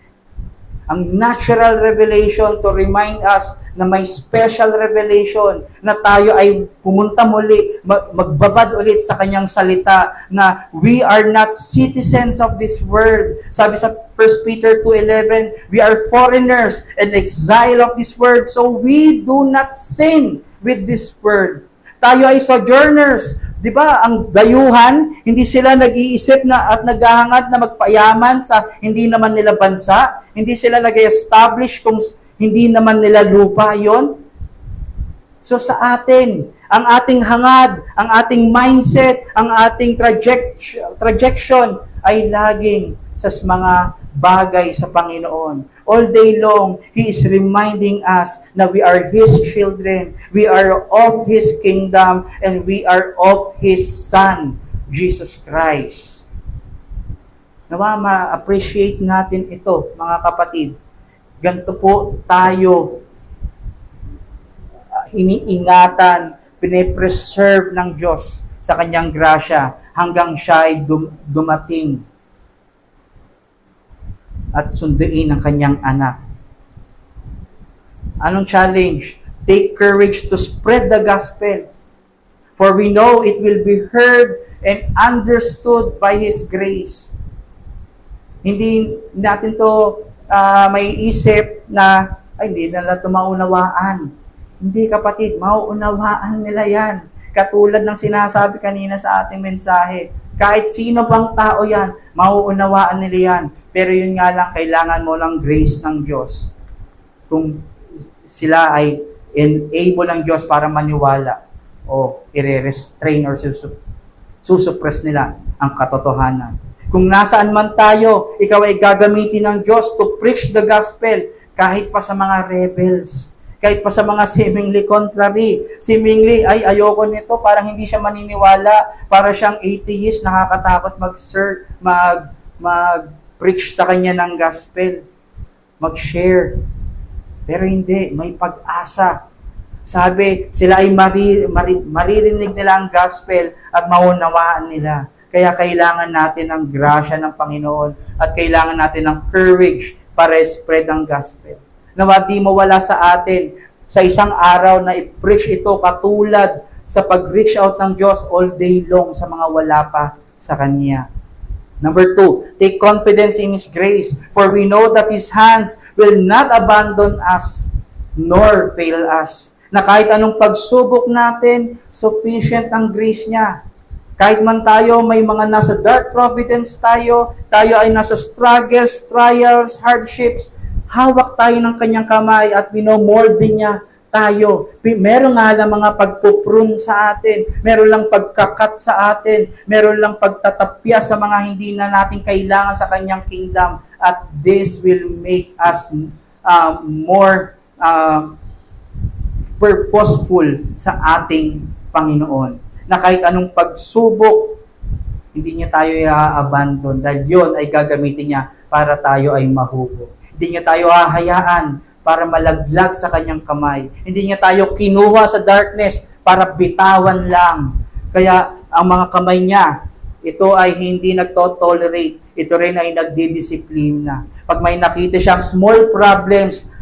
ang natural revelation to remind us na may special revelation na tayo ay pumunta muli, magbabad ulit sa kanyang salita na we are not citizens of this world. Sabi sa 1 Peter 2:11, we are foreigners and exile of this world, so we do not sin with this world. Tayo ay sojourners. Di ba, ang dayuhan, hindi sila nag-iisip na at naghahangad na magpayaman sa hindi naman nila bansa. Hindi sila nag-establish kung hindi naman nila lupa yon. So sa atin, ang ating hangad, ang ating mindset, ang ating trajection ay laging sa mga bagay sa Panginoon. All day long, He is reminding us na we are His children, we are of His kingdom, and we are of His Son, Jesus Christ. Nawa, ma-appreciate natin ito, mga kapatid. Ganito po tayo iniingatan, pinipreserve ng Diyos sa Kanyang grasya hanggang siya ay dumating at sunduin ang Kanyang anak. Anong challenge? Take courage to spread the gospel, for we know it will be heard and understood by His grace. Hindi natin to may isip na ay hindi nila ito maunawaan. Hindi, kapatid, mauunawaan nila yan. Katulad ng sinasabi kanina sa ating mensahe, kahit sino pang tao yan, mauunawaan nila yan. Pero yun nga lang, kailangan mo ng grace ng Diyos. Kung sila ay enable ng Diyos para maniwala o i-restrain or susuppress nila ang katotohanan. Kung nasaan man tayo, ikaw ay gagamitin ng Diyos to preach the gospel kahit pa sa mga rebels, kahit pa sa mga seemingly contrary. Seemingly, ay ayoko nito, parang hindi siya maniniwala, para siyang atheist, nakakatakot mag-preach sa kanya ng gospel, mag-share. Pero hindi, may pag-asa. Sabi, sila ay maririnig nila ang gospel at maunawaan nila. Kaya kailangan natin ng grasya ng Panginoon at kailangan natin ng courage para spread ang gospel. Nawa di mawala sa atin sa isang araw na i-preach ito katulad sa pag-reach out ng Diyos all day long sa mga wala pa sa Kanya. Number 2, take confidence in His grace, for we know that His hands will not abandon us nor fail us. Na kahit anong pagsubok natin, sufficient ang grace niya. Kahit man tayo may mga nasa dark providence tayo ay nasa struggles, trials, hardships, hawak tayo ng kanyang kamay at binomold din niya tayo. Meron nga lang mga pagpuprun sa atin, meron lang pagkakat sa atin, meron lang pagtatapya sa mga hindi na natin kailangan sa kanyang kingdom, at this will make us more purposeful sa ating Panginoon. Na kahit anong pagsubok, hindi niya tayo i-abandon dahil yun ay gagamitin niya para tayo ay mahugo. Hindi niya tayo hahayaan para malaglag sa kanyang kamay. Hindi niya tayo kinuha sa darkness para bitawan lang. Kaya ang mga kamay niya, ito ay hindi nagtotolerate. Ito rin ay nagdidisiplina. Pag may nakita siyang small problems,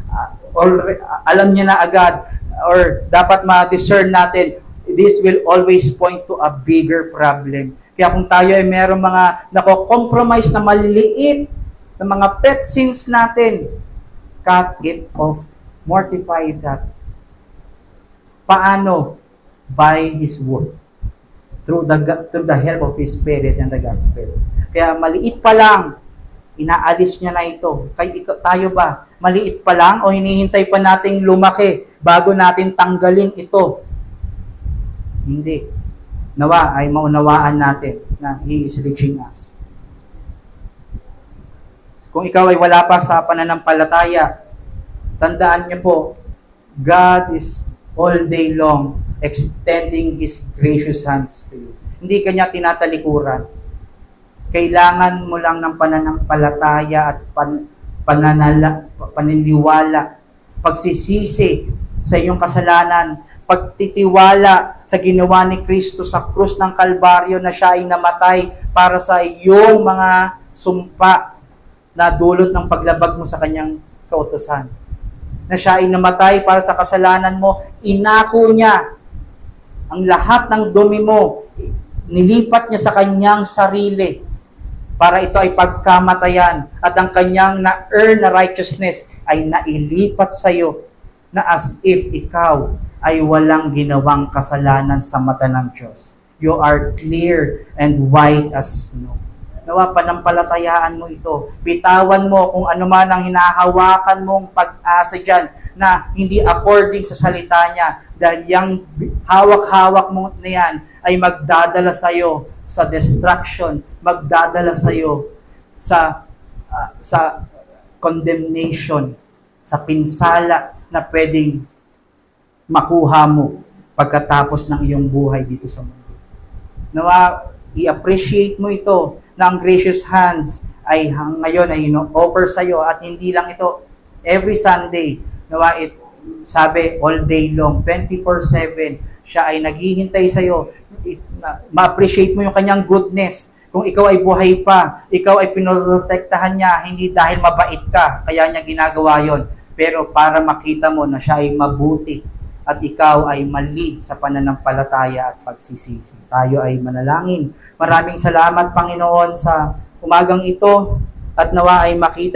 alam niya na agad, or dapat ma-discern natin, this will always point to a bigger problem. Kaya kung tayo ay merong mga nako-compromise na maliliit na mga pet sins natin, cut it off. Mortify that. Paano? By His word. Through the help of His Spirit and the gospel. Kaya maliit pa lang, inaalis niya na ito. Tayo ba? Maliit pa lang o hinihintay pa nating lumaki bago natin tanggalin ito? Hindi. Nawa ay maunawaan natin na He is reaching us. Kung ikaw ay wala pa sa pananampalataya, tandaan niyo po, God is all day long extending His gracious hands to you. Hindi kanya tinatalikuran. Kailangan mo lang ng pananampalataya at paniniwala, pagsisisi sa iyong kasalanan, pagtitiwala sa ginawa ni Kristo sa krus ng Kalbaryo na siya ay namatay para sa iyong mga sumpa na dulot ng paglabag mo sa kanyang kautusan. Na siya ay namatay para sa kasalanan mo, inako niya ang lahat ng dumi mo, nilipat niya sa kanyang sarili para ito ay pagkamatayan at ang kanyang na-earn na righteousness ay nailipat sa iyo na as if ikaw ay walang ginawang kasalanan sa mata ng Diyos. You are clear and white as snow. Nawa, panampalatayaan mo ito. Bitawan mo kung ano man ang hinahawakan mong pag-asa dyan na hindi according sa salita niya. Dahil yung hawak-hawak mo na yan ay magdadala sa'yo sa destruction, magdadala sa'yo sa condemnation, sa pinsala na pwedeng makuha mo pagkatapos ng iyong buhay dito sa mundo. Nawa, i-appreciate mo ito na ang gracious hands ay ngayon ay offer sa iyo at hindi lang ito every Sunday. Nawa, sabi all day long, 24/7, siya ay naghihintay sa iyo. Ma-appreciate mo yung kanyang goodness. Kung ikaw ay buhay pa, ikaw ay pinoprotektahan niya, hindi dahil mabait ka, kaya niya ginagawa yon, pero para makita mo na siya ay mabuti at ikaw ay malid sa pananampalataya at pagsisisi. Tayo ay manalangin. Maraming salamat, Panginoon, sa umagang ito at nawa ay makita